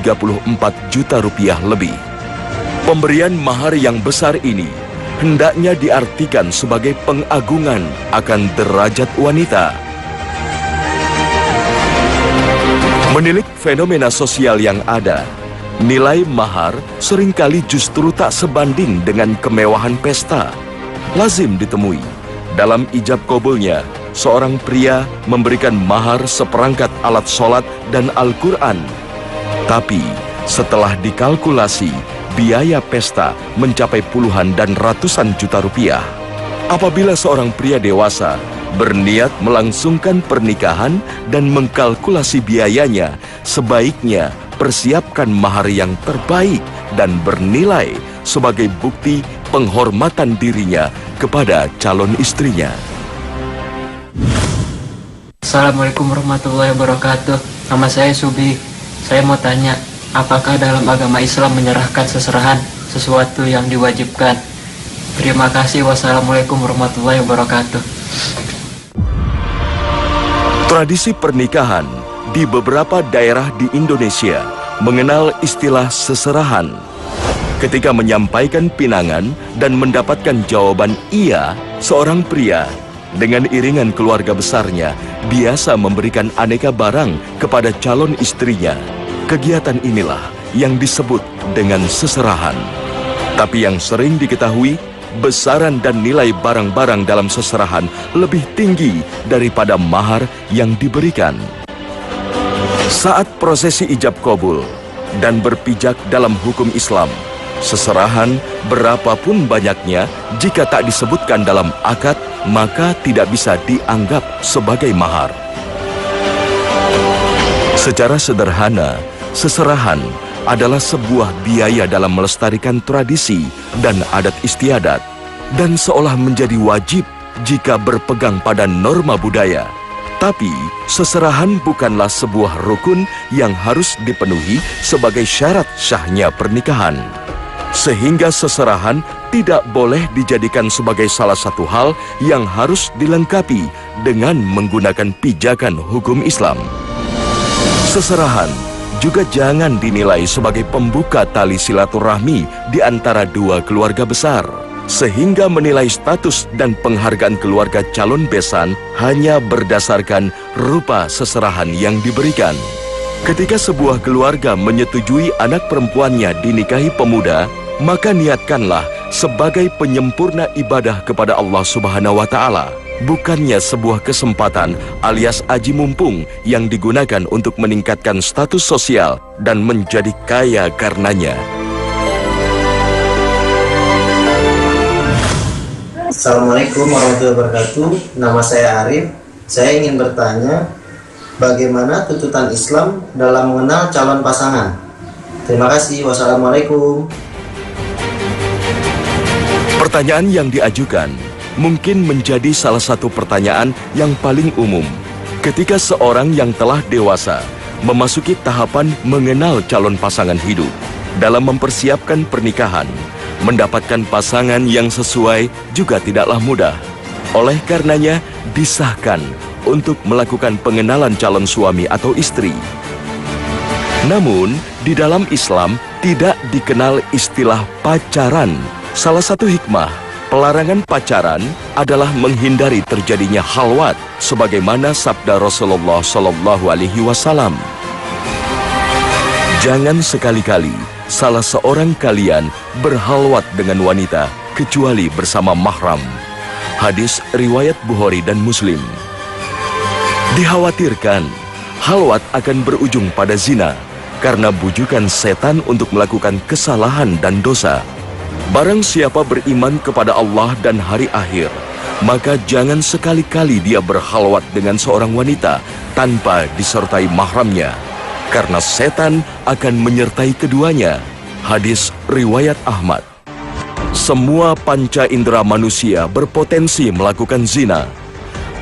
juta rupiah lebih. Pemberian mahar yang besar ini hendaknya diartikan sebagai pengagungan akan derajat wanita. Menilik fenomena sosial yang ada, nilai mahar seringkali justru tak sebanding dengan kemewahan pesta. Lazim ditemui dalam ijab kabulnya, seorang pria memberikan mahar seperangkat alat sholat dan Al-Quran. Tapi setelah dikalkulasi, biaya pesta mencapai puluhan dan ratusan juta rupiah. Apabila seorang pria dewasa berniat melangsungkan pernikahan dan mengkalkulasi biayanya, sebaiknya persiapkan mahar yang terbaik dan bernilai sebagai bukti penghormatan dirinya kepada calon istrinya. Assalamualaikum warahmatullahi wabarakatuh. Nama saya Subi. Saya mau tanya, apakah dalam agama Islam menyerahkan seserahan sesuatu yang diwajibkan? Terima kasih. Wassalamualaikum warahmatullahi wabarakatuh. Tradisi pernikahan di beberapa daerah di Indonesia mengenal istilah seserahan. Ketika menyampaikan pinangan dan mendapatkan jawaban iya, seorang pria dengan iringan keluarga besarnya biasa memberikan aneka barang kepada calon istrinya. Kegiatan inilah yang disebut dengan seserahan. Tapi yang sering diketahui, besaran dan nilai barang-barang dalam seserahan lebih tinggi daripada mahar yang diberikan. Saat prosesi ijab kabul dan berpijak dalam hukum Islam, seserahan berapapun banyaknya jika tak disebutkan dalam akad, maka tidak bisa dianggap sebagai mahar. Secara sederhana, seserahan adalah sebuah biaya dalam melestarikan tradisi dan adat istiadat, dan seolah menjadi wajib jika berpegang pada norma budaya. Tapi, seserahan bukanlah sebuah rukun yang harus dipenuhi sebagai syarat syahnya pernikahan. Sehingga seserahan tidak boleh dijadikan sebagai salah satu hal yang harus dilengkapi dengan menggunakan pijakan hukum Islam. Seserahan juga jangan dinilai sebagai pembuka tali silaturahmi di antara dua keluarga besar, sehingga menilai status dan penghargaan keluarga calon besan hanya berdasarkan rupa seserahan yang diberikan. Ketika sebuah keluarga menyetujui anak perempuannya dinikahi pemuda, maka niatkanlah sebagai penyempurna ibadah kepada Allah Subhanahu wa Ta'ala, bukannya sebuah kesempatan alias aji mumpung yang digunakan untuk meningkatkan status sosial dan menjadi kaya karenanya. Assalamualaikum warahmatullahi wabarakatuh. Nama saya Arif. Saya ingin bertanya, bagaimana tuntutan Islam dalam mengenal calon pasangan? Terima kasih. Wassalamualaikum. Pertanyaan yang diajukan mungkin menjadi salah satu pertanyaan yang paling umum ketika seorang yang telah dewasa memasuki tahapan mengenal calon pasangan hidup. Dalam mempersiapkan pernikahan, mendapatkan pasangan yang sesuai juga tidaklah mudah. Oleh karenanya, disahkan untuk melakukan pengenalan calon suami atau istri. Namun, di dalam Islam tidak dikenal istilah pacaran. Salah satu hikmah Pelarangan pacaran adalah menghindari terjadinya khalwat, sebagaimana sabda Rasulullah Shallallahu Alaihi Wasallam. Jangan sekali-kali salah seorang kalian berhalwat dengan wanita kecuali bersama mahram. Hadis riwayat Bukhari dan Muslim. Dikhawatirkan halwat akan berujung pada zina karena bujukan setan untuk melakukan kesalahan dan dosa. Barang siapa beriman kepada Allah dan hari akhir, maka jangan sekali-kali dia berhalwat dengan seorang wanita tanpa disertai mahramnya, karena setan akan menyertai keduanya. Hadis riwayat Ahmad. Semua panca indera manusia berpotensi melakukan zina.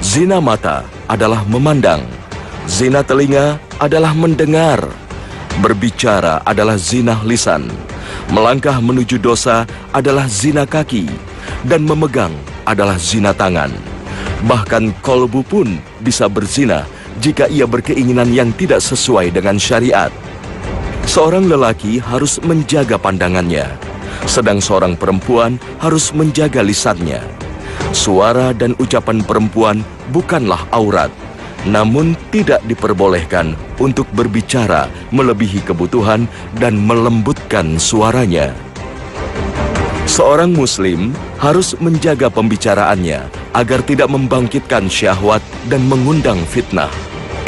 Zina mata adalah memandang, zina telinga adalah mendengar, berbicara adalah zina lisan, melangkah menuju dosa adalah zina kaki, dan memegang adalah zina tangan. Bahkan kolbu pun bisa berzina jika ia berkeinginan yang tidak sesuai dengan syariat. Seorang lelaki harus menjaga pandangannya, sedang seorang perempuan harus menjaga lisannya. Suara dan ucapan perempuan bukanlah aurat, namun tidak diperbolehkan untuk berbicara melebihi kebutuhan dan melembutkan suaranya. Seorang muslim harus menjaga pembicaraannya agar tidak membangkitkan syahwat dan mengundang fitnah.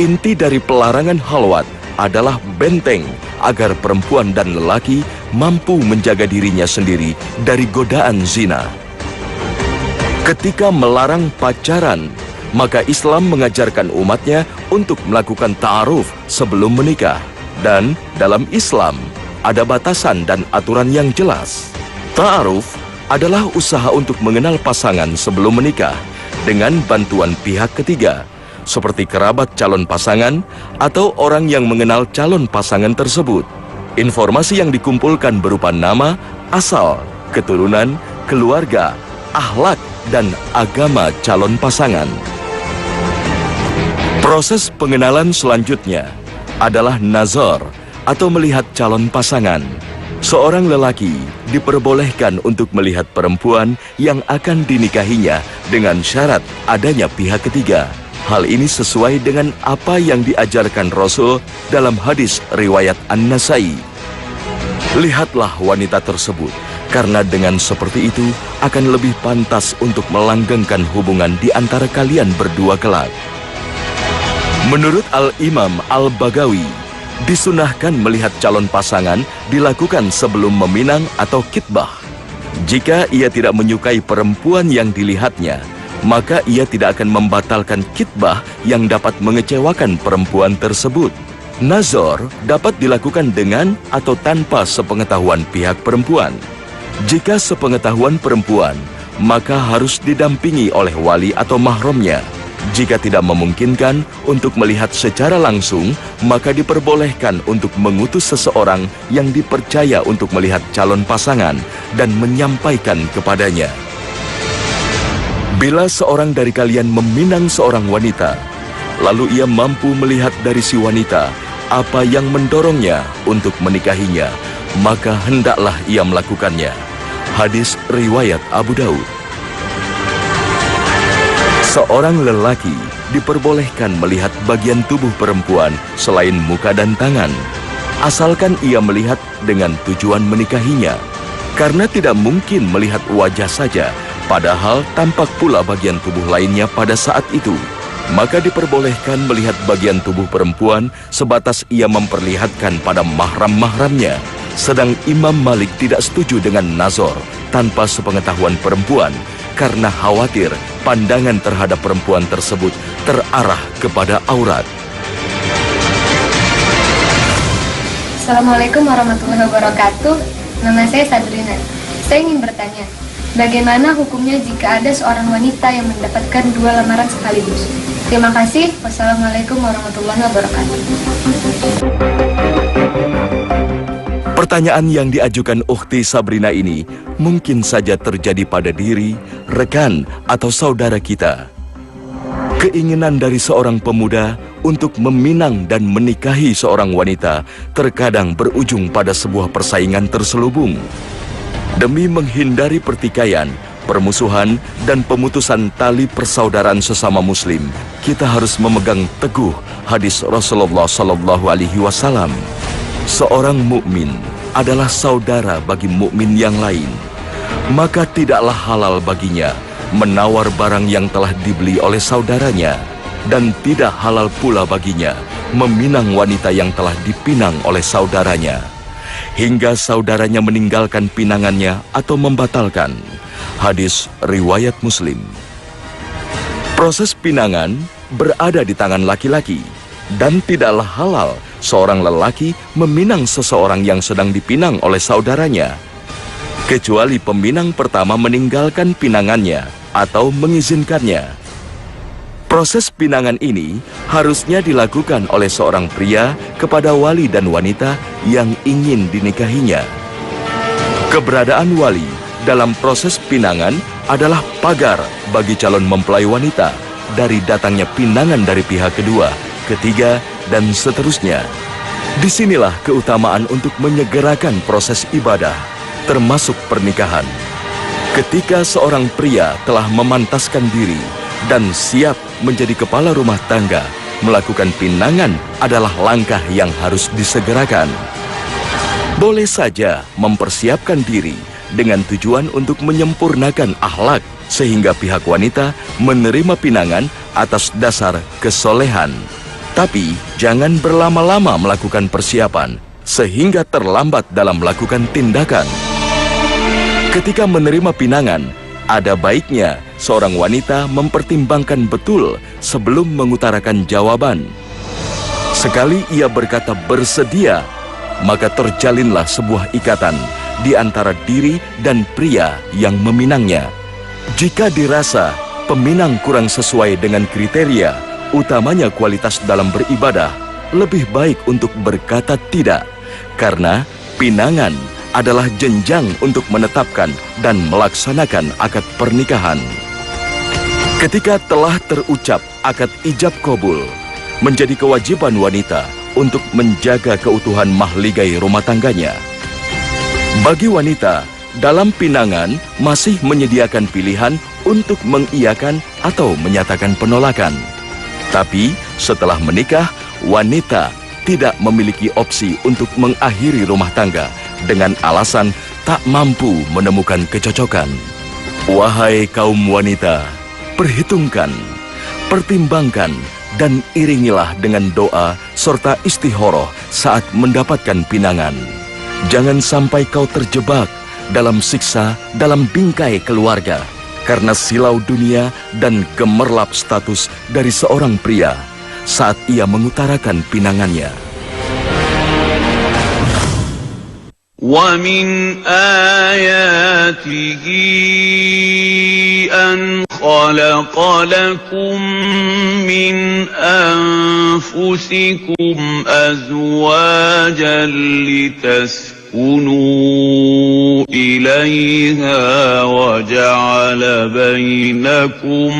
Inti dari pelarangan halwat adalah benteng agar perempuan dan lelaki mampu menjaga dirinya sendiri dari godaan zina. Ketika melarang pacaran, maka Islam mengajarkan umatnya untuk melakukan ta'aruf sebelum menikah. Dan dalam Islam, ada batasan dan aturan yang jelas. Ta'aruf adalah usaha untuk mengenal pasangan sebelum menikah dengan bantuan pihak ketiga, seperti kerabat calon pasangan atau orang yang mengenal calon pasangan tersebut. Informasi yang dikumpulkan berupa nama, asal, keturunan, keluarga, akhlak, dan agama calon pasangan. Proses pengenalan selanjutnya adalah nazar atau melihat calon pasangan. Seorang lelaki diperbolehkan untuk melihat perempuan yang akan dinikahinya dengan syarat adanya pihak ketiga. Hal ini sesuai dengan apa yang diajarkan Rasul dalam hadis riwayat An-Nasai. Lihatlah wanita tersebut, karena dengan seperti itu akan lebih pantas untuk melanggengkan hubungan di antara kalian berdua kelak. Menurut Al-Imam Al-Bagawi, disunahkan melihat calon pasangan dilakukan sebelum meminang atau khitbah. Jika ia tidak menyukai perempuan yang dilihatnya, maka ia tidak akan membatalkan khitbah yang dapat mengecewakan perempuan tersebut. Nazar dapat dilakukan dengan atau tanpa sepengetahuan pihak perempuan. Jika sepengetahuan perempuan, maka harus didampingi oleh wali atau mahramnya. Jika tidak memungkinkan untuk melihat secara langsung, maka diperbolehkan untuk mengutus seseorang yang dipercaya untuk melihat calon pasangan dan menyampaikan kepadanya. Bila seorang dari kalian meminang seorang wanita, lalu ia mampu melihat dari si wanita apa yang mendorongnya untuk menikahinya, maka hendaklah ia melakukannya. Hadis riwayat Abu Daud. Seorang lelaki diperbolehkan melihat bagian tubuh perempuan selain muka dan tangan, asalkan ia melihat dengan tujuan menikahinya. Karena tidak mungkin melihat wajah saja, padahal tampak pula bagian tubuh lainnya pada saat itu, maka diperbolehkan melihat bagian tubuh perempuan sebatas ia memperlihatkan pada mahram-mahramnya. Sedang Imam Malik tidak setuju dengan nazar tanpa sepengetahuan perempuan, karena khawatir pandangan terhadap perempuan tersebut terarah kepada aurat. Assalamualaikum warahmatullahi wabarakatuh. Nama saya Sadrina. Saya ingin bertanya, bagaimana hukumnya jika ada seorang wanita yang mendapatkan 2 lamaran sekaligus? Terima kasih. Wassalamualaikum warahmatullahi wabarakatuh. Pertanyaan yang diajukan Ukhti Sabrina ini mungkin saja terjadi pada diri, rekan, atau saudara kita. Keinginan dari seorang pemuda untuk meminang dan menikahi seorang wanita terkadang berujung pada sebuah persaingan terselubung. Demi menghindari pertikaian, permusuhan, dan pemutusan tali persaudaraan sesama Muslim, kita harus memegang teguh hadis Rasulullah SAW. Seorang mukmin adalah saudara bagi mukmin yang lain, maka tidaklah halal baginya menawar barang yang telah dibeli oleh saudaranya, dan tidak halal pula baginya meminang wanita yang telah dipinang oleh saudaranya, hingga saudaranya meninggalkan pinangannya atau membatalkan. Hadis riwayat Muslim. Proses pinangan berada di tangan laki-laki, dan tidaklah halal seorang lelaki meminang seseorang yang sedang dipinang oleh saudaranya, kecuali peminang pertama meninggalkan pinangannya atau mengizinkannya. Proses pinangan ini harusnya dilakukan oleh seorang pria kepada wali dan wanita yang ingin dinikahinya. Keberadaan wali dalam proses pinangan adalah pagar bagi calon mempelai wanita dari datangnya pinangan dari pihak kedua, ketiga, dan seterusnya. Disinilah keutamaan untuk menyegerakan proses ibadah, termasuk pernikahan. Ketika seorang pria telah memantaskan diri dan siap menjadi kepala rumah tangga, melakukan pinangan adalah langkah yang harus disegerakan. Boleh saja mempersiapkan diri dengan tujuan untuk menyempurnakan akhlak, sehingga pihak wanita menerima pinangan atas dasar kesolehan. Tapi jangan berlama-lama melakukan persiapan, sehingga terlambat dalam melakukan tindakan. Ketika menerima pinangan, ada baiknya seorang wanita mempertimbangkan betul sebelum mengutarakan jawaban. Sekali ia berkata bersedia, maka terjalinlah sebuah ikatan di antara diri dan pria yang meminangnya. Jika dirasa peminang kurang sesuai dengan kriteria, utamanya kualitas dalam beribadah, lebih baik untuk berkata tidak, karena pinangan adalah jenjang untuk menetapkan dan melaksanakan akad pernikahan. Ketika telah terucap akad ijab kabul, menjadi kewajiban wanita untuk menjaga keutuhan mahligai rumah tangganya. Bagi wanita, dalam pinangan masih menyediakan pilihan untuk mengiyakan atau menyatakan penolakan. Tapi setelah menikah, wanita tidak memiliki opsi untuk mengakhiri rumah tangga dengan alasan tak mampu menemukan kecocokan. Wahai kaum wanita, perhitungkan, pertimbangkan, dan iringilah dengan doa serta istikharah saat mendapatkan pinangan. Jangan sampai kau terjebak dalam siksa dalam bingkai keluarga karena silau dunia dan gemerlap status dari seorang pria saat ia mengutarakan pinangannya. وَمِنْ آيَاتِهِ أَنْ خَلَقَ لَكُم مِّنْ أَنفُسِكُمْ أَزْوَاجًا لِتَسْكُنُوا إِلَيْهَا وَجَعَلَ بَيْنَكُم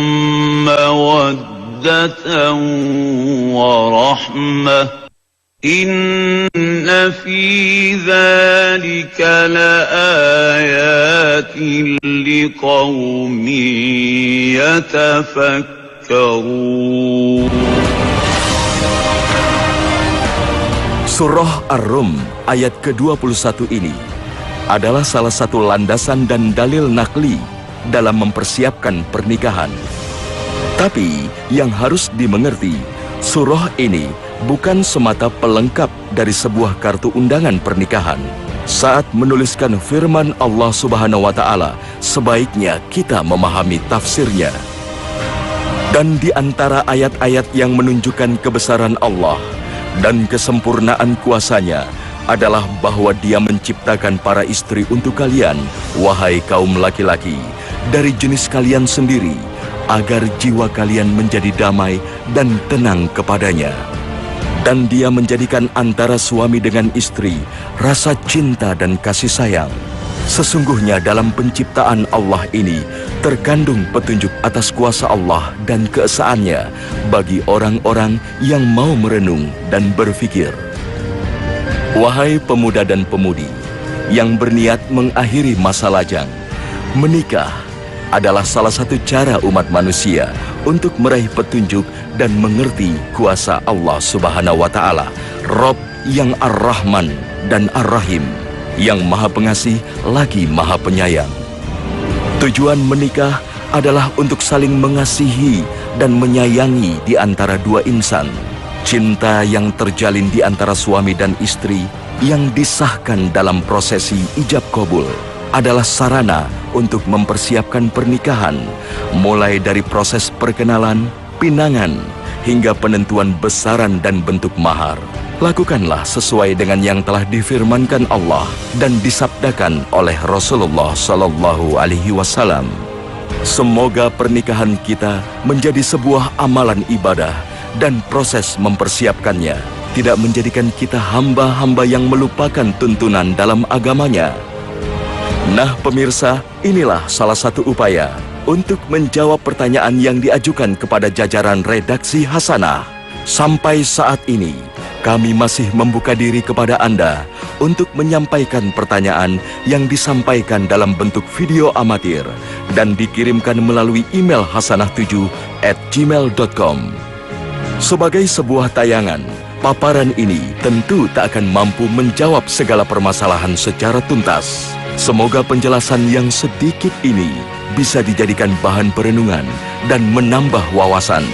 مَّوَدَّةً وَرَحْمَةً إِنَّ فِي ذَلِكَ لَآيَاتٍ لِقَوْمٍ يَتَفَكَّرُونَ. Surah Ar-Rum ayat ke-21 ini adalah salah satu landasan dan dalil nakli dalam mempersiapkan pernikahan. Tapi yang harus dimengerti, surah ini bukan semata pelengkap dari sebuah kartu undangan pernikahan. Saat menuliskan firman Allah Subhanahu wa Ta'ala, sebaiknya kita memahami tafsirnya. Dan di antara ayat-ayat yang menunjukkan kebesaran Allah dan kesempurnaan kuasanya adalah bahwa Dia menciptakan para istri untuk kalian, wahai kaum laki-laki, dari jenis kalian sendiri, agar jiwa kalian menjadi damai dan tenang kepadanya. Dan Dia menjadikan antara suami dengan istri rasa cinta dan kasih sayang. Sesungguhnya dalam penciptaan Allah ini terkandung petunjuk atas kuasa Allah dan keesaannya bagi orang-orang yang mau merenung dan berfikir. Wahai pemuda dan pemudi yang berniat mengakhiri masa lajang, menikah adalah salah satu cara umat manusia untuk meraih petunjuk dan mengerti kuasa Allah Subhanahu wa Ta'ala, Rabb yang Ar-Rahman dan Ar-Rahim, yang Maha Pengasih lagi Maha Penyayang. Tujuan menikah adalah untuk saling mengasihi dan menyayangi di antara dua insan. Cinta yang terjalin di antara suami dan istri yang disahkan dalam prosesi ijab kabul adalah sarana untuk mempersiapkan pernikahan, mulai dari proses perkenalan, pinangan, hingga penentuan besaran dan bentuk mahar. Lakukanlah sesuai dengan yang telah difirmankan Allah dan disabdakan oleh Rasulullah Sallallahu Alaihi Wasallam. Semoga pernikahan kita menjadi sebuah amalan ibadah dan proses mempersiapkannya tidak menjadikan kita hamba-hamba yang melupakan tuntunan dalam agamanya. Nah pemirsa, inilah salah satu upaya untuk menjawab pertanyaan yang diajukan kepada jajaran redaksi Hasanah. Sampai saat ini, kami masih membuka diri kepada Anda untuk menyampaikan pertanyaan yang disampaikan dalam bentuk video amatir dan dikirimkan melalui email hasanah7@gmail.com. Sebagai sebuah tayangan, paparan ini tentu tak akan mampu menjawab segala permasalahan secara tuntas. Semoga penjelasan yang sedikit ini bisa dijadikan bahan perenungan dan menambah wawasan.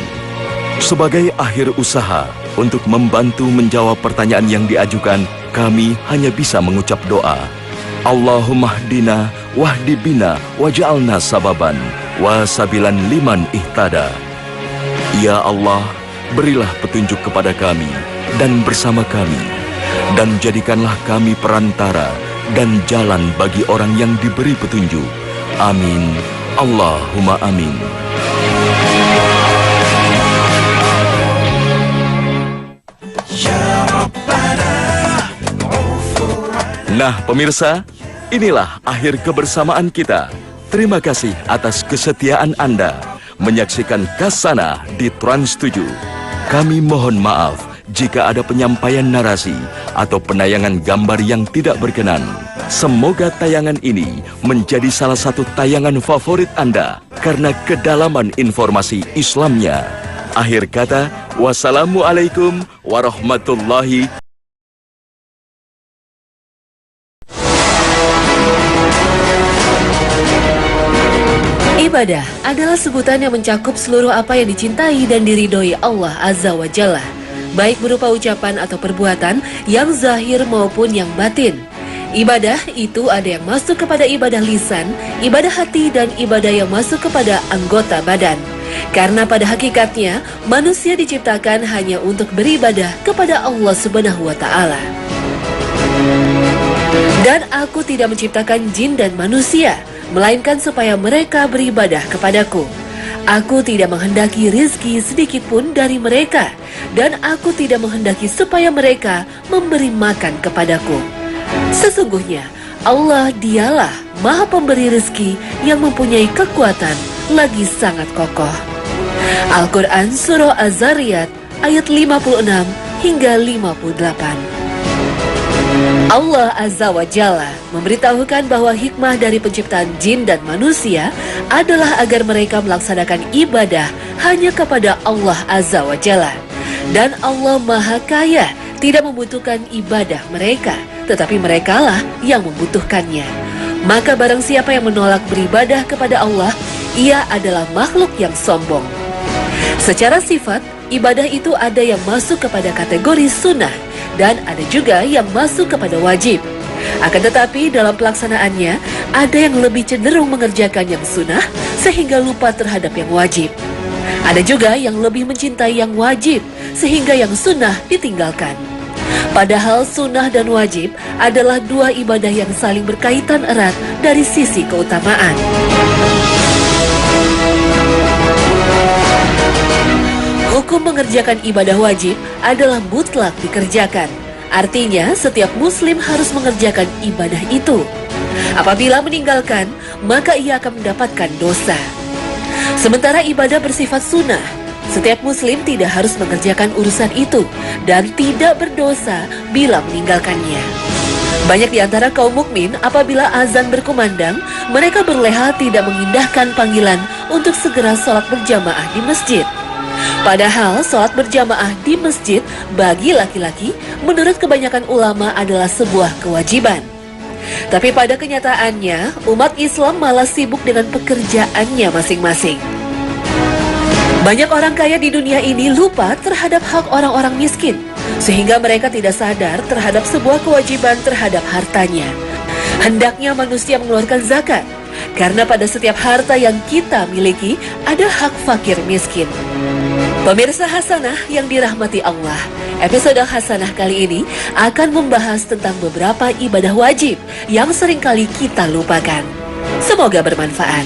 Sebagai akhir usaha untuk membantu menjawab pertanyaan yang diajukan, kami hanya bisa mengucap doa. Allahumma hdina wahdi bina waj'alna sababan wa sabilan liman ihtada. Ya Allah, berilah petunjuk kepada kami dan bersama kami, dan jadikanlah kami perantara dan jalan bagi orang yang diberi petunjuk. Amin. Allahumma amin. Nah pemirsa, inilah akhir kebersamaan kita. Terima kasih atas kesetiaan Anda menyaksikan Hasanah di Trans 7. Kami mohon maaf jika ada penyampaian narasi atau penayangan gambar yang tidak berkenan. Semoga tayangan ini menjadi salah satu tayangan favorit Anda karena kedalaman informasi Islamnya. Akhir kata, wassalamualaikum warahmatullahi wabarakatuh. Ibadah adalah sebutan yang mencakup seluruh apa yang dicintai dan diridhoi Allah Azza wa Jalla, baik berupa ucapan atau perbuatan yang zahir maupun yang batin. Ibadah itu ada yang masuk kepada ibadah lisan, ibadah hati, dan ibadah yang masuk kepada anggota badan. Karena pada hakikatnya, manusia diciptakan hanya untuk beribadah kepada Allah Subhanahu wa Ta'ala. Dan aku tidak menciptakan jin dan manusia, melainkan supaya mereka beribadah kepadaku. Aku tidak menghendaki rizki sedikit pun dari mereka, dan aku tidak menghendaki supaya mereka memberi makan kepadaku. Sesungguhnya Allah dialah Maha Pemberi rizki yang mempunyai kekuatan lagi sangat kokoh. Al-Quran Surah Az-Zariyat ayat 56 hingga 58. Allah Azza wa Jalla memberitahukan bahwa hikmah dari penciptaan jin dan manusia adalah agar mereka melaksanakan ibadah hanya kepada Allah Azza wa Jalla. Dan Allah Maha Kaya, tidak membutuhkan ibadah mereka, tetapi merekalah yang membutuhkannya. Maka barang siapa yang menolak beribadah kepada Allah, ia adalah makhluk yang sombong. Secara sifat, ibadah itu ada yang masuk kepada kategori sunnah, dan ada juga yang masuk kepada wajib. Akan tetapi dalam pelaksanaannya, ada yang lebih cenderung mengerjakan yang sunnah sehingga lupa terhadap yang wajib. Ada juga yang lebih mencintai yang wajib sehingga yang sunnah ditinggalkan. Padahal sunnah dan wajib adalah dua ibadah yang saling berkaitan erat dari sisi keutamaan. Hukum mengerjakan ibadah wajib adalah mutlak dikerjakan. Artinya, setiap muslim harus mengerjakan ibadah itu. Apabila meninggalkan, maka ia akan mendapatkan dosa. Sementara ibadah bersifat sunnah, setiap muslim tidak harus mengerjakan urusan itu dan tidak berdosa bila meninggalkannya. Banyak di antara kaum mukmin apabila azan berkumandang, mereka berleha tidak mengindahkan panggilan untuk segera sholat berjamaah di masjid. Padahal sholat berjamaah di masjid bagi laki-laki menurut kebanyakan ulama adalah sebuah kewajiban. Tapi pada kenyataannya, umat Islam malah sibuk dengan pekerjaannya masing-masing. Banyak orang kaya di dunia ini lupa terhadap hak orang-orang miskin, sehingga mereka tidak sadar terhadap sebuah kewajiban terhadap hartanya. Hendaknya manusia mengeluarkan zakat, karena pada setiap harta yang kita miliki ada hak fakir miskin. Pemirsa Hasanah yang dirahmati Allah, episode Hasanah kali ini akan membahas tentang beberapa ibadah wajib yang seringkali kita lupakan. Semoga bermanfaat.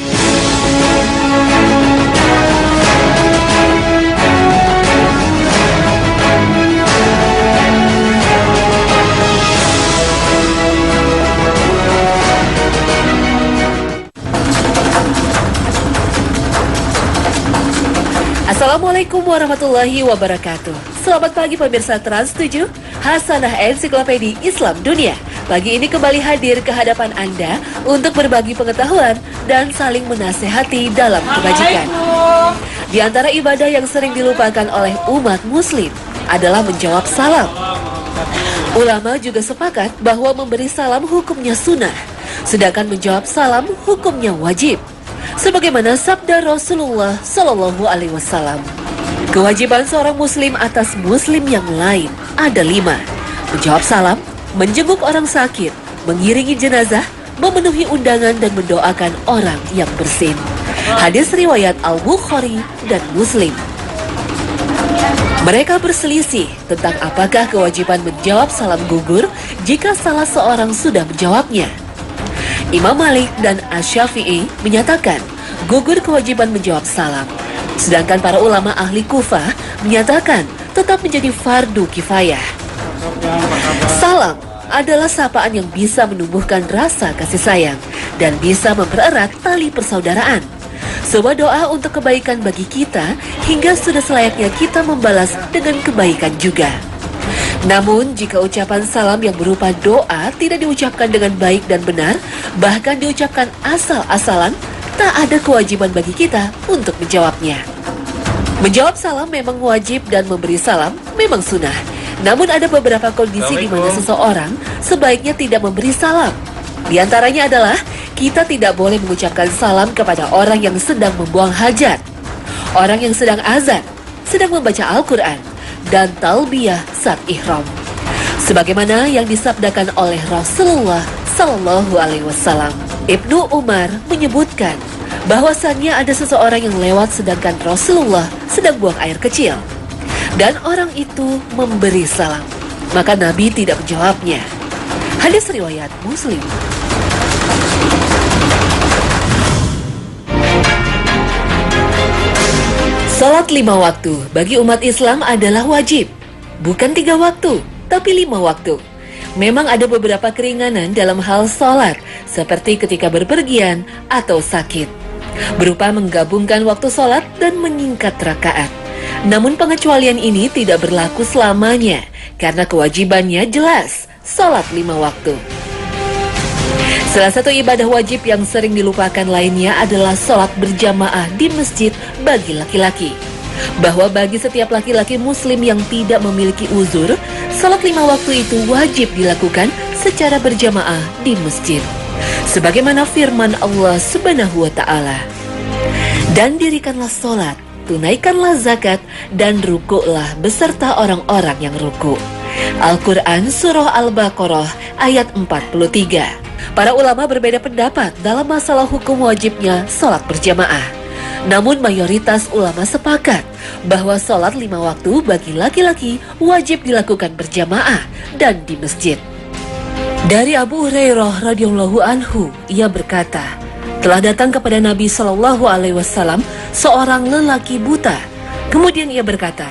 Assalamualaikum warahmatullahi wabarakatuh. Selamat pagi pemirsa Trans 7, Hasanah Ensiklopedia Islam Dunia. Pagi ini kembali hadir ke hadapan Anda untuk berbagi pengetahuan dan saling menasehati dalam kebajikan. Di antara ibadah yang sering dilupakan oleh umat muslim adalah menjawab salam. Ulama juga sepakat bahwa memberi salam hukumnya sunnah, sedangkan menjawab salam hukumnya wajib. Sebagaimana sabda Rasulullah Sallallahu Alaihi Wasallam, kewajiban seorang muslim atas muslim yang lain ada 5: menjawab salam, menjenguk orang sakit, mengiringi jenazah, memenuhi undangan dan mendoakan orang yang bersin. Hadis riwayat Al-Bukhari dan Muslim. Mereka berselisih tentang apakah kewajiban menjawab salam gugur jika salah seorang sudah menjawabnya. Imam Malik dan Asy-Syafi'i menyatakan gugur kewajiban menjawab salam. Sedangkan para ulama ahli Kufah menyatakan tetap menjadi fardu kifayah. Salam adalah sapaan yang bisa menumbuhkan rasa kasih sayang dan bisa mempererat tali persaudaraan. Sebuah doa untuk kebaikan bagi kita hingga sudah selayaknya kita membalas dengan kebaikan juga. Namun, jika ucapan salam yang berupa doa tidak diucapkan dengan baik dan benar, bahkan diucapkan asal-asalan, tak ada kewajiban bagi kita untuk menjawabnya. Menjawab salam memang wajib dan memberi salam memang sunnah. Namun ada beberapa kondisi di mana seseorang sebaiknya tidak memberi salam. Di antaranya adalah kita tidak boleh mengucapkan salam kepada orang yang sedang membuang hajat, orang yang sedang azan, sedang membaca Al-Quran, dan talbiyah saat ihram. Sebagaimana yang disabdakan oleh Rasulullah Sallallahu Alaihi Wasallam. Ibnu Umar menyebutkan bahwasannya ada seseorang yang lewat sedangkan Rasulullah sedang buang air kecil, dan orang itu memberi salam, maka Nabi tidak menjawabnya. Hadis riwayat Muslim. Salat 5 waktu bagi umat Islam adalah wajib. Bukan 3 waktu, tapi 5 waktu. Memang ada beberapa keringanan dalam hal salat, seperti ketika berpergian atau sakit, berupa menggabungkan waktu salat dan menyingkat rakaat. Namun pengecualian ini tidak berlaku selamanya, karena kewajibannya jelas, salat 5 waktu. Salah satu ibadah wajib yang sering dilupakan lainnya adalah sholat berjamaah di masjid bagi laki-laki. Bahwa bagi setiap laki-laki muslim yang tidak memiliki uzur, sholat 5 waktu itu wajib dilakukan secara berjamaah di masjid. Sebagaimana firman Allah Subhanahu wa Ta'ala, "Dan dirikanlah sholat, tunaikanlah zakat, dan rukuklah beserta orang-orang yang ruku." Al-Quran Surah Al-Baqarah ayat 43. Para ulama berbeda pendapat dalam masalah hukum wajibnya sholat berjamaah. Namun mayoritas ulama sepakat bahwa sholat 5 waktu bagi laki-laki wajib dilakukan berjamaah dan di masjid. Dari Abu Hurairah radhiyallahu anhu, ia berkata, telah datang kepada Nabi Shallallahu Alaihi Wasallam seorang lelaki buta. Kemudian ia berkata,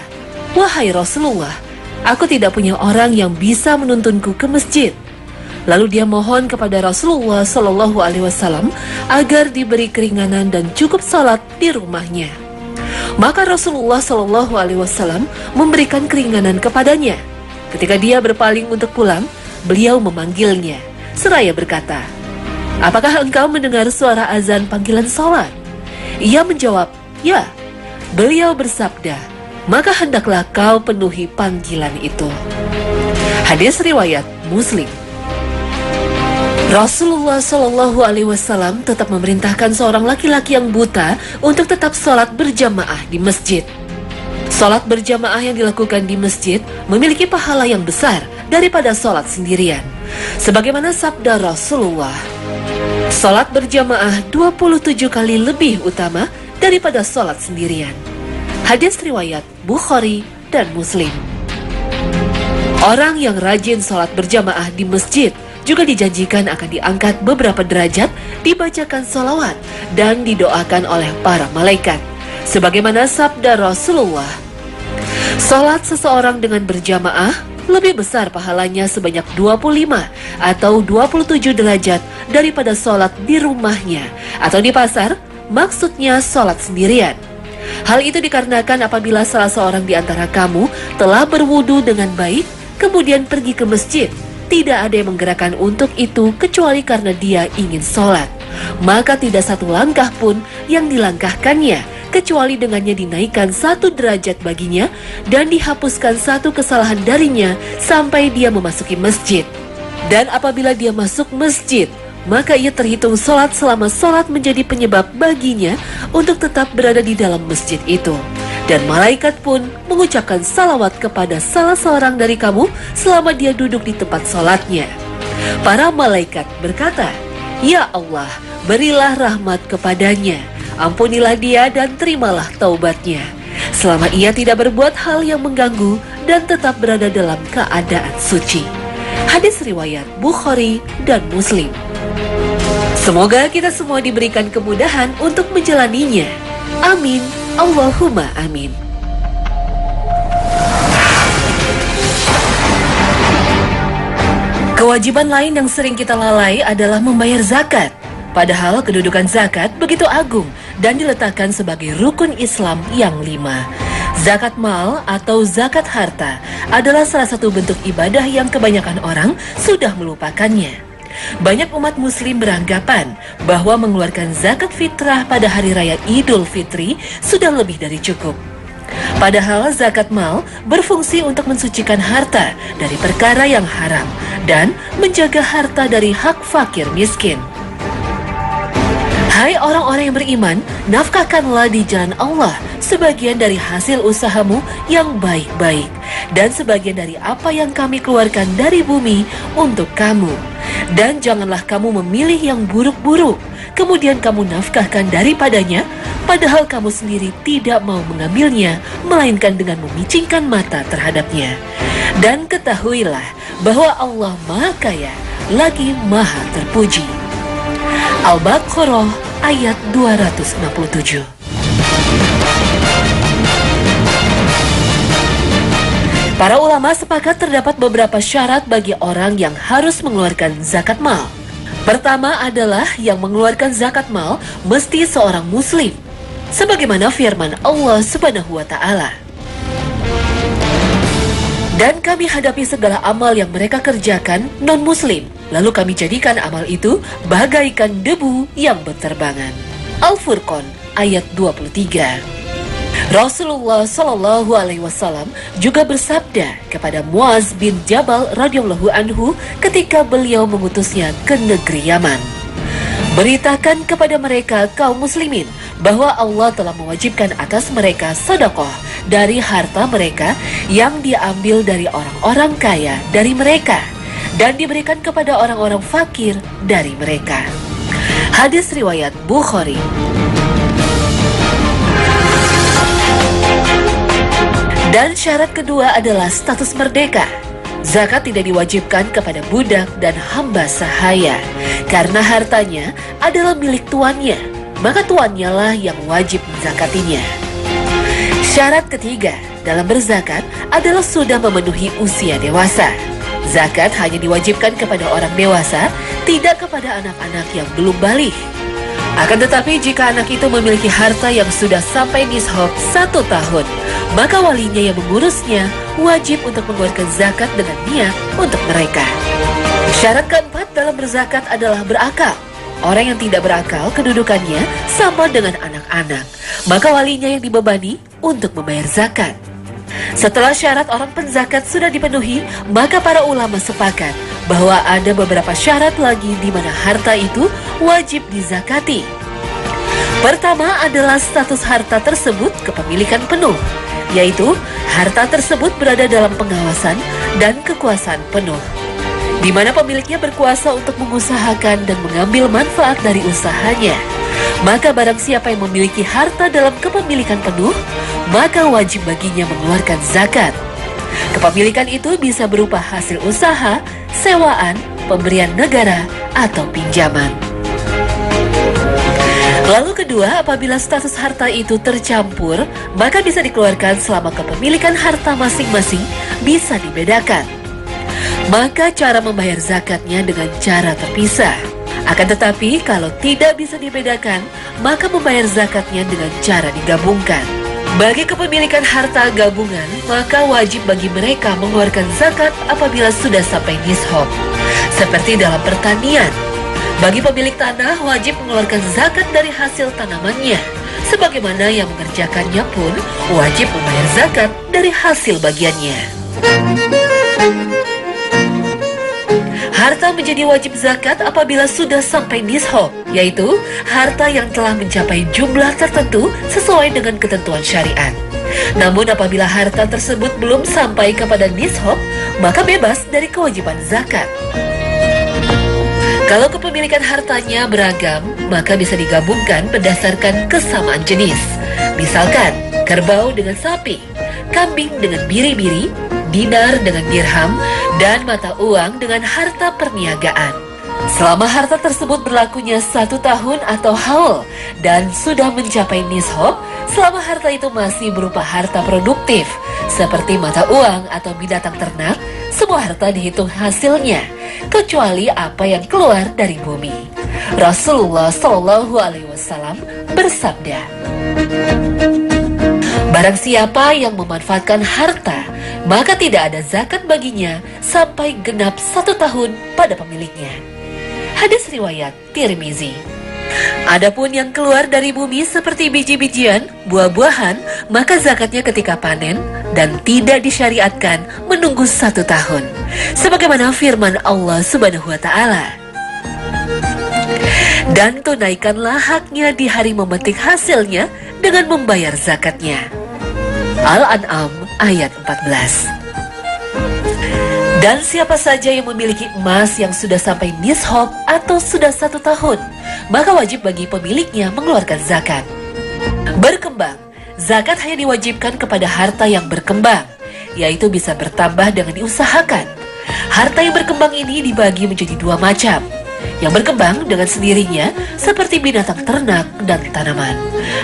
"Wahai Rasulullah, aku tidak punya orang yang bisa menuntunku ke masjid." Lalu dia mohon kepada Rasulullah Sallallahu Alaihi Wasallam agar diberi keringanan dan cukup salat di rumahnya. Maka Rasulullah Sallallahu Alaihi Wasallam memberikan keringanan kepadanya. Ketika dia berpaling untuk pulang, beliau memanggilnya, seraya berkata, "Apakah engkau mendengar suara azan panggilan sholat?" Ia menjawab, "Ya." Beliau bersabda, "Maka hendaklah kau penuhi panggilan itu." Hadis riwayat Muslim. Rasulullah Shallallahu Alaihi Wasallam tetap memerintahkan seorang laki-laki yang buta untuk tetap sholat berjamaah di masjid. Sholat berjamaah yang dilakukan di masjid memiliki pahala yang besar daripada sholat sendirian. Sebagaimana sabda Rasulullah, sholat berjamaah 27 kali lebih utama daripada sholat sendirian. Hadis riwayat Bukhari dan Muslim. Orang yang rajin sholat berjamaah di masjid juga dijanjikan akan diangkat beberapa derajat, dibacakan sholawat, dan didoakan oleh para malaikat. Sebagaimana sabda Rasulullah, sholat seseorang dengan berjamaah lebih besar pahalanya sebanyak 25 atau 27 derajat daripada sholat di rumahnya atau di pasar, maksudnya sholat sendirian. Hal itu dikarenakan apabila salah seorang di antara kamu telah berwudu dengan baik, kemudian pergi ke masjid, tidak ada yang menggerakkan untuk itu kecuali karena dia ingin sholat. Maka tidak satu langkah pun yang dilangkahkannya, kecuali dengannya dinaikkan 1 derajat baginya dan dihapuskan 1 kesalahan darinya sampai dia memasuki masjid. Dan apabila dia masuk masjid, maka ia terhitung sholat selama sholat menjadi penyebab baginya untuk tetap berada di dalam masjid itu. Dan malaikat pun mengucapkan salawat kepada salah seorang dari kamu selama dia duduk di tempat sholatnya. Para malaikat berkata, "Ya Allah, berilah rahmat kepadanya, ampunilah dia dan terimalah taubatnya, selama ia tidak berbuat hal yang mengganggu dan tetap berada dalam keadaan suci." Hadis riwayat Bukhari dan Muslim. Semoga kita semua diberikan kemudahan untuk menjalaninya. Amin. Allahumma amin. Kewajiban lain yang sering kita lalai adalah membayar zakat. Padahal kedudukan zakat begitu agung dan diletakkan sebagai rukun Islam yang 5. Zakat mal atau zakat harta adalah salah satu bentuk ibadah yang kebanyakan orang sudah melupakannya. Banyak umat muslim beranggapan bahwa mengeluarkan zakat fitrah pada hari raya Idul Fitri sudah lebih dari cukup. Padahal zakat mal berfungsi untuk mensucikan harta dari perkara yang haram dan menjaga harta dari hak fakir miskin. Hai orang-orang yang beriman, nafkahkanlah di jalan Allah sebagian dari hasil usahamu yang baik-baik dan sebagian dari apa yang kami keluarkan dari bumi untuk kamu. Dan janganlah kamu memilih yang buruk-buruk, kemudian kamu nafkahkan daripadanya, padahal kamu sendiri tidak mau mengambilnya, melainkan dengan memicingkan mata terhadapnya. Dan ketahuilah bahwa Allah Maha Kaya lagi Maha Terpuji. Al-Baqarah ayat 267. Para ulama sepakat terdapat beberapa syarat bagi orang yang harus mengeluarkan zakat mal. Pertama adalah yang mengeluarkan zakat mal mesti seorang muslim, sebagaimana firman Allah Subhanahu wa Ta'ala. Dan kami hadapi segala amal yang mereka kerjakan non-muslim, lalu kami jadikan amal itu bagaikan debu yang berterbangan. Al-Furqan ayat 23. Rasulullah Shallallahu Alaihi Wasallam juga bersabda kepada Muaz bin Jabal radhiyallahu anhu ketika beliau mengutusnya ke negeri Yaman, "Beritakan kepada mereka kaum muslimin bahwa Allah telah mewajibkan atas mereka sedekah dari harta mereka yang diambil dari orang-orang kaya dari mereka dan diberikan kepada orang-orang fakir dari mereka." Hadis riwayat Bukhari. Dan syarat kedua adalah status merdeka. Zakat tidak diwajibkan kepada budak dan hamba sahaya, karena hartanya adalah milik tuannya, maka tuannya lah yang wajib menzakatinya. Syarat ketiga dalam berzakat adalah sudah memenuhi usia dewasa. Zakat hanya diwajibkan kepada orang dewasa, tidak kepada anak-anak yang belum balik. Akan tetapi jika anak itu memiliki harta yang sudah sampai nishab 1 tahun, maka walinya yang mengurusnya wajib untuk mengeluarkan zakat dengan niat untuk mereka. Syarat keempat dalam berzakat adalah berakal. Orang yang tidak berakal kedudukannya sama dengan anak-anak, maka walinya yang dibebani untuk membayar zakat. Setelah syarat orang penzakat sudah dipenuhi, maka para ulama sepakat bahwa ada beberapa syarat lagi di mana harta itu wajib dizakati. Pertama adalah status harta tersebut kepemilikan penuh, yaitu harta tersebut berada dalam pengawasan dan kekuasaan penuh, di mana pemiliknya berkuasa untuk mengusahakan dan mengambil manfaat dari usahanya. Maka barang siapa yang memiliki harta dalam kepemilikan penuh, maka wajib baginya mengeluarkan zakat. Kepemilikan itu bisa berupa hasil usaha, sewaan, pemberian negara, atau pinjaman. Lalu kedua, apabila status harta itu tercampur, maka bisa dikeluarkan selama kepemilikan harta masing-masing bisa dibedakan. Maka cara membayar zakatnya dengan cara terpisah. Akan tetapi kalau tidak bisa dibedakan, maka membayar zakatnya dengan cara digabungkan. Bagi kepemilikan harta gabungan, maka wajib bagi mereka mengeluarkan zakat apabila sudah sampai nishab. Seperti dalam pertanian, bagi pemilik tanah wajib mengeluarkan zakat dari hasil tanamannya. Sebagaimana yang mengerjakannya pun wajib membayar zakat dari hasil bagiannya. Harta menjadi wajib zakat apabila sudah sampai nishab, yaitu harta yang telah mencapai jumlah tertentu sesuai dengan ketentuan syariat. Namun apabila harta tersebut belum sampai kepada nishab, maka bebas dari kewajiban zakat. Kalau kepemilikan hartanya beragam, maka bisa digabungkan berdasarkan kesamaan jenis. Misalkan, kerbau dengan sapi, kambing dengan biri-biri, dinar dengan dirham, dan mata uang dengan harta perniagaan. Selama harta tersebut berlakunya 1 tahun atau haul dan sudah mencapai nishab, selama harta itu masih berupa harta produktif seperti mata uang atau binatang ternak, semua harta dihitung hasilnya kecuali apa yang keluar dari bumi. Rasulullah Shallallahu Alaihi Wasallam bersabda, barang siapa yang memanfaatkan harta, maka tidak ada zakat baginya sampai genap 1 tahun pada pemiliknya. Hadis riwayat Tirmizi. Adapun yang keluar dari bumi seperti biji-bijian, buah-buahan, maka zakatnya ketika panen dan tidak disyariatkan menunggu 1 tahun. Sebagaimana firman Allah Subhanahu wa Ta'ala. Dan tunaikanlah haknya di hari memetik hasilnya dengan membayar zakatnya. Al-An'am ayat 14. Dan siapa saja yang memiliki emas yang sudah sampai nishab atau sudah 1 tahun, maka wajib bagi pemiliknya mengeluarkan zakat. Berkembang, zakat hanya diwajibkan kepada harta yang berkembang, yaitu bisa bertambah dengan diusahakan. Harta yang berkembang ini dibagi menjadi 2 macam. Yang berkembang dengan sendirinya seperti binatang ternak dan tanaman,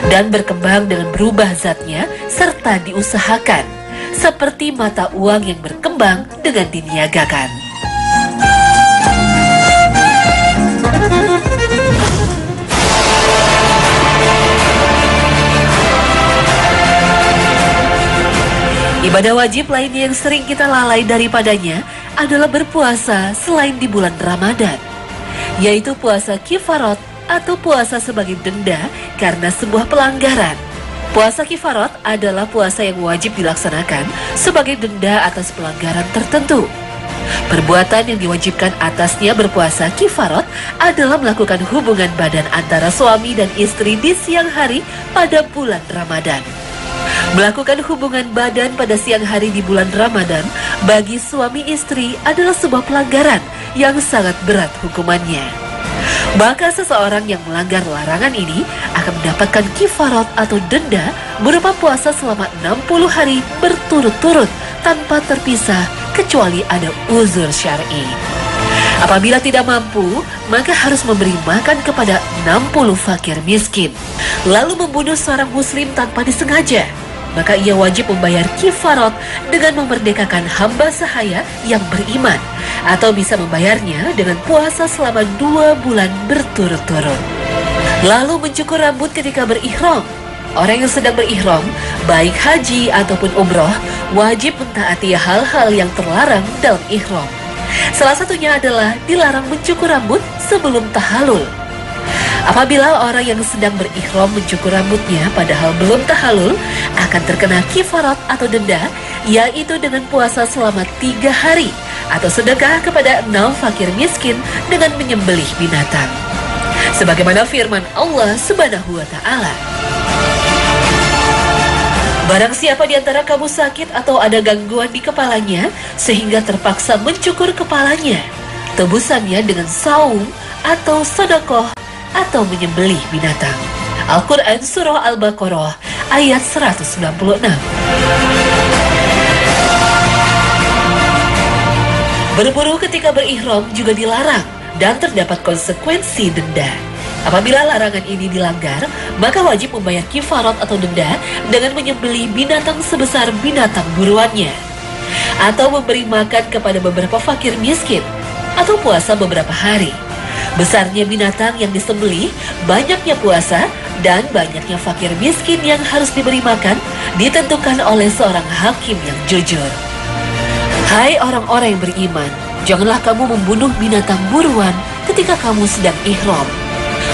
dan berkembang dengan berubah zatnya serta diusahakan seperti mata uang yang berkembang dengan diniagakan. Ibadah wajib lainnya yang sering kita lalai daripadanya adalah berpuasa selain di bulan Ramadan, yaitu puasa kifarat atau puasa sebagai denda karena sebuah pelanggaran. Puasa kifarat adalah puasa yang wajib dilaksanakan sebagai denda atas pelanggaran tertentu. Perbuatan yang diwajibkan atasnya berpuasa kifarat adalah melakukan hubungan badan antara suami dan istri di siang hari pada bulan Ramadan. Melakukan hubungan badan pada siang hari di bulan Ramadan bagi suami istri adalah sebuah pelanggaran yang sangat berat hukumannya. Maka seseorang yang melanggar larangan ini akan mendapatkan kifarat atau denda berupa puasa selama 60 hari berturut-turut tanpa terpisah kecuali ada uzur syar'i. Apabila tidak mampu, maka harus memberi makan kepada 60 fakir miskin, lalu membunuh seorang muslim tanpa disengaja. Maka ia wajib membayar kifarat dengan memerdekakan hamba sahaya yang beriman, atau bisa membayarnya dengan puasa selama 2 bulan berturut-turut. Lalu mencukur rambut ketika berihram. Orang yang sedang berihram, baik haji ataupun umroh, wajib mentaati hal-hal yang terlarang dalam ihram. Salah satunya adalah dilarang mencukur rambut sebelum tahalul. Apabila orang yang sedang berihram mencukur rambutnya padahal belum tahalul, akan terkena kifarat atau denda, yaitu dengan puasa selama 3 hari atau sedekah kepada 6 fakir miskin dengan menyembelih binatang. Sebagaimana firman Allah Subhanahu wa Ta'ala, barang siapa di antara kamu sakit atau ada gangguan di kepalanya sehingga terpaksa mencukur kepalanya, tebusannya dengan saum atau sedekah atau menyembelih binatang. Al-Quran Surah Al-Baqarah ayat 196. Berburu ketika berihram juga dilarang dan terdapat konsekuensi denda. Apabila larangan ini dilanggar, maka wajib membayar kifarat atau denda dengan menyembelih binatang sebesar binatang buruannya, atau memberi makan kepada beberapa fakir miskin, atau puasa beberapa hari. Besarnya binatang yang disembelih, banyaknya puasa, dan banyaknya fakir miskin yang harus diberi makan ditentukan oleh seorang hakim yang jujur. Hai orang-orang yang beriman, janganlah kamu membunuh binatang buruan ketika kamu sedang ihram.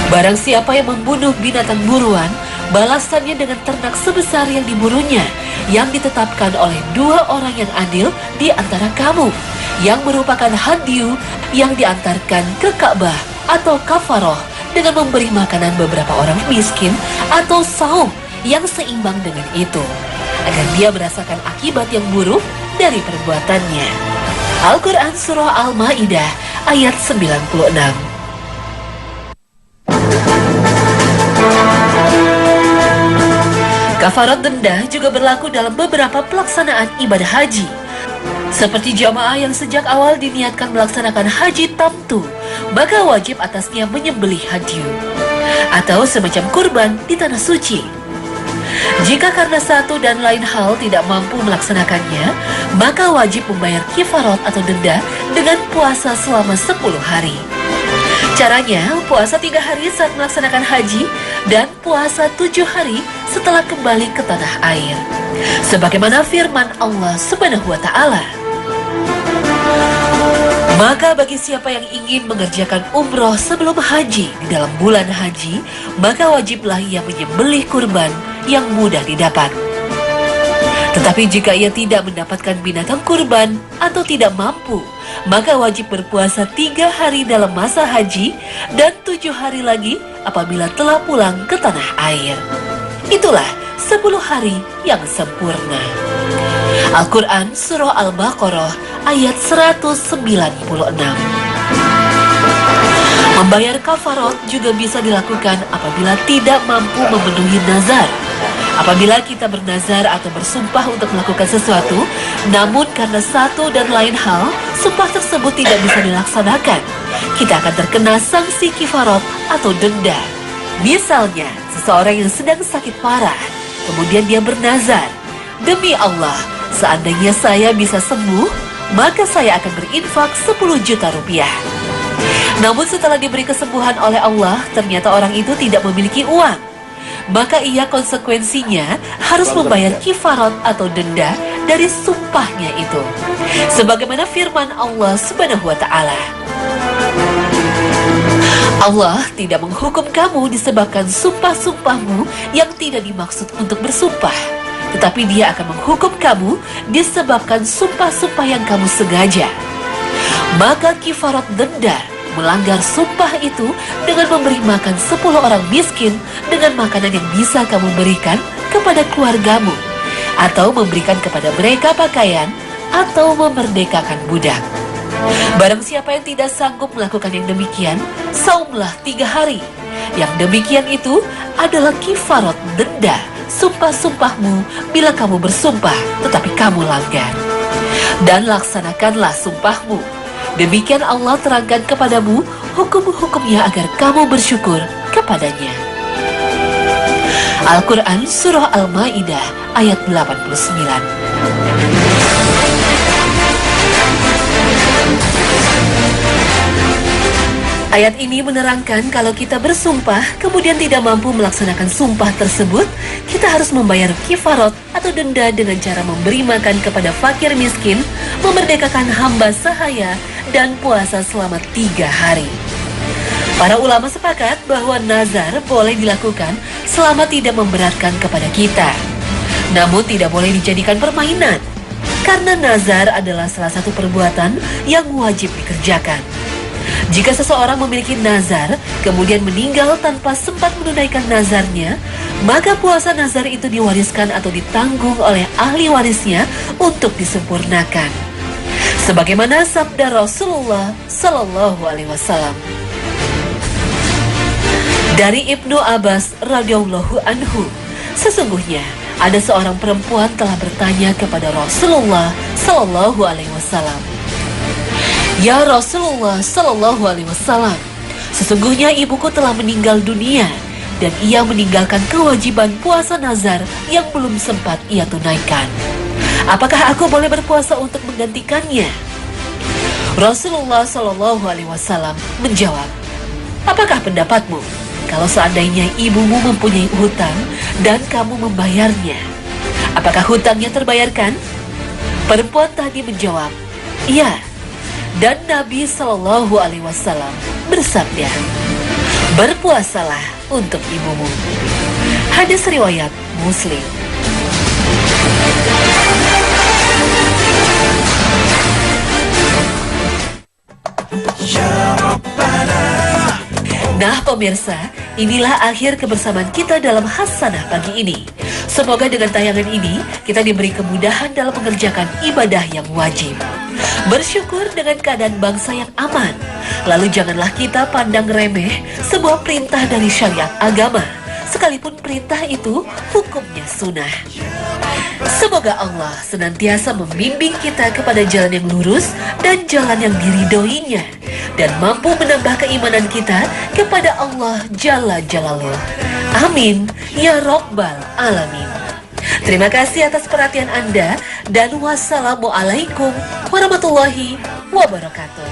Barang siapa yang membunuh binatang buruan, balasannya dengan ternak sebesar yang diburunya, yang ditetapkan oleh 2 orang yang adil di antara kamu, yang merupakan hadyu yang diantarkan ke Ka'bah atau kafaroh dengan memberi makanan beberapa orang miskin, atau saum yang seimbang dengan itu, agar dia merasakan akibat yang buruk dari perbuatannya. Al-Quran Surah Al-Ma'idah ayat 96. Kafarat denda juga berlaku dalam beberapa pelaksanaan ibadah haji, seperti jamaah yang sejak awal diniatkan melaksanakan haji tamtu, maka wajib atasnya menyembelih hadyu atau semacam kurban di tanah suci. Jika karena satu dan lain hal tidak mampu melaksanakannya, maka wajib membayar kifarat atau denda dengan puasa selama 10 hari. Caranya, puasa 3 hari saat melaksanakan haji dan puasa 7 hari setelah kembali ke tanah air. Sebagaimana firman Allah Subhanahu wa Ta'ala, maka bagi siapa yang ingin mengerjakan umroh sebelum haji di dalam bulan haji, maka wajiblah ia menyembelih kurban yang mudah didapat. Tetapi jika ia tidak mendapatkan binatang kurban atau tidak mampu, maka wajib berpuasa 3 hari dalam masa haji dan 7 hari lagi apabila telah pulang ke tanah air. Itulah 10 hari yang sempurna. Al-Quran Surah Al-Baqarah ayat 196. Membayar kafarat juga bisa dilakukan apabila tidak mampu memenuhi nazar. Apabila kita bernazar atau bersumpah untuk melakukan sesuatu, namun karena satu dan lain hal, sumpah tersebut tidak bisa dilaksanakan, kita akan terkena sanksi kifarat atau denda. Misalnya, seseorang yang sedang sakit parah, kemudian dia bernazar, demi Allah, seandainya saya bisa sembuh, maka saya akan berinfak 10 juta rupiah. Namun setelah diberi kesembuhan oleh Allah, ternyata orang itu tidak memiliki uang, maka ia konsekuensinya harus membayar kifarat atau denda dari sumpahnya itu. Sebagaimana firman Allah Subhanahu wa Ta'ala, Allah tidak menghukum kamu disebabkan sumpah-sumpahmu yang tidak dimaksud untuk bersumpah, tetapi Dia akan menghukum kamu disebabkan sumpah-sumpah yang kamu sengaja. Maka kifarat denda melanggar sumpah itu dengan memberi makan 10 orang miskin dengan makanan yang bisa kamu berikan kepada keluargamu, atau memberikan kepada mereka pakaian, atau memerdekakan budak. Barang siapa yang tidak sanggup melakukan yang demikian, saumlah 3 hari. Yang demikian itu adalah kifarat denda sumpah-sumpahmu bila kamu bersumpah tetapi kamu langgar. Dan laksanakanlah sumpahmu. Demikian Allah terangkan kepadamu hukum-hukumnya agar kamu bersyukur kepadanya. Al-Quran Surah Al-Ma'idah ayat 89. Ayat ini menerangkan kalau kita bersumpah kemudian tidak mampu melaksanakan sumpah tersebut, kita harus membayar kifarot atau denda dengan cara memberi makan kepada fakir miskin, memerdekakan hamba sahaya, dan puasa selama 3 hari. Para ulama sepakat bahwa nazar boleh dilakukan selama tidak memberatkan kepada kita. Namun tidak boleh dijadikan permainan, karena nazar adalah salah satu perbuatan yang wajib dikerjakan. Jika seseorang memiliki nazar, kemudian meninggal tanpa sempat menunaikan nazarnya, maka puasa nazar itu diwariskan atau ditanggung oleh ahli warisnya untuk disempurnakan. Sebagaimana sabda Rasulullah Sallallahu Alaihi Wasallam. Dari Ibnu Abbas radhiyallahu anhu, sesungguhnya ada seorang perempuan telah bertanya kepada Rasulullah Sallallahu Alaihi Wasallam, "Ya Rasulullah Sallallahu Alaihi Wasallam, sesungguhnya ibuku telah meninggal dunia dan ia meninggalkan kewajiban puasa nazar yang belum sempat ia tunaikan. Apakah aku boleh berpuasa untuk menggantikannya?" Rasulullah Sallallahu Alaihi Wasallam menjawab, "Apakah pendapatmu kalau seandainya ibumu mempunyai hutang dan kamu membayarnya? Apakah hutangnya terbayarkan?" Perempuan tadi menjawab, "Iya." Dan Nabi Shallallahu Alaihi Wasallam bersabda, "Berpuasalah untuk ibumu." Hadis riwayat Muslim. Nah pemirsa, inilah akhir kebersamaan kita dalam Hasanah pagi ini. Semoga dengan tayangan ini kita diberi kemudahan dalam mengerjakan ibadah yang wajib. Bersyukur dengan keadaan bangsa yang aman. Lalu janganlah kita pandang remeh sebuah perintah dari syariat agama, sekalipun perintah itu hukumnya sunnah. Semoga Allah senantiasa membimbing kita kepada jalan yang lurus dan jalan yang diridhoinya, dan mampu menambah keimanan kita kepada Allah Jalla Jalaluh. Amin ya Rabbal Alamin. Terima kasih atas perhatian Anda dan wassalamualaikum warahmatullahi wabarakatuh.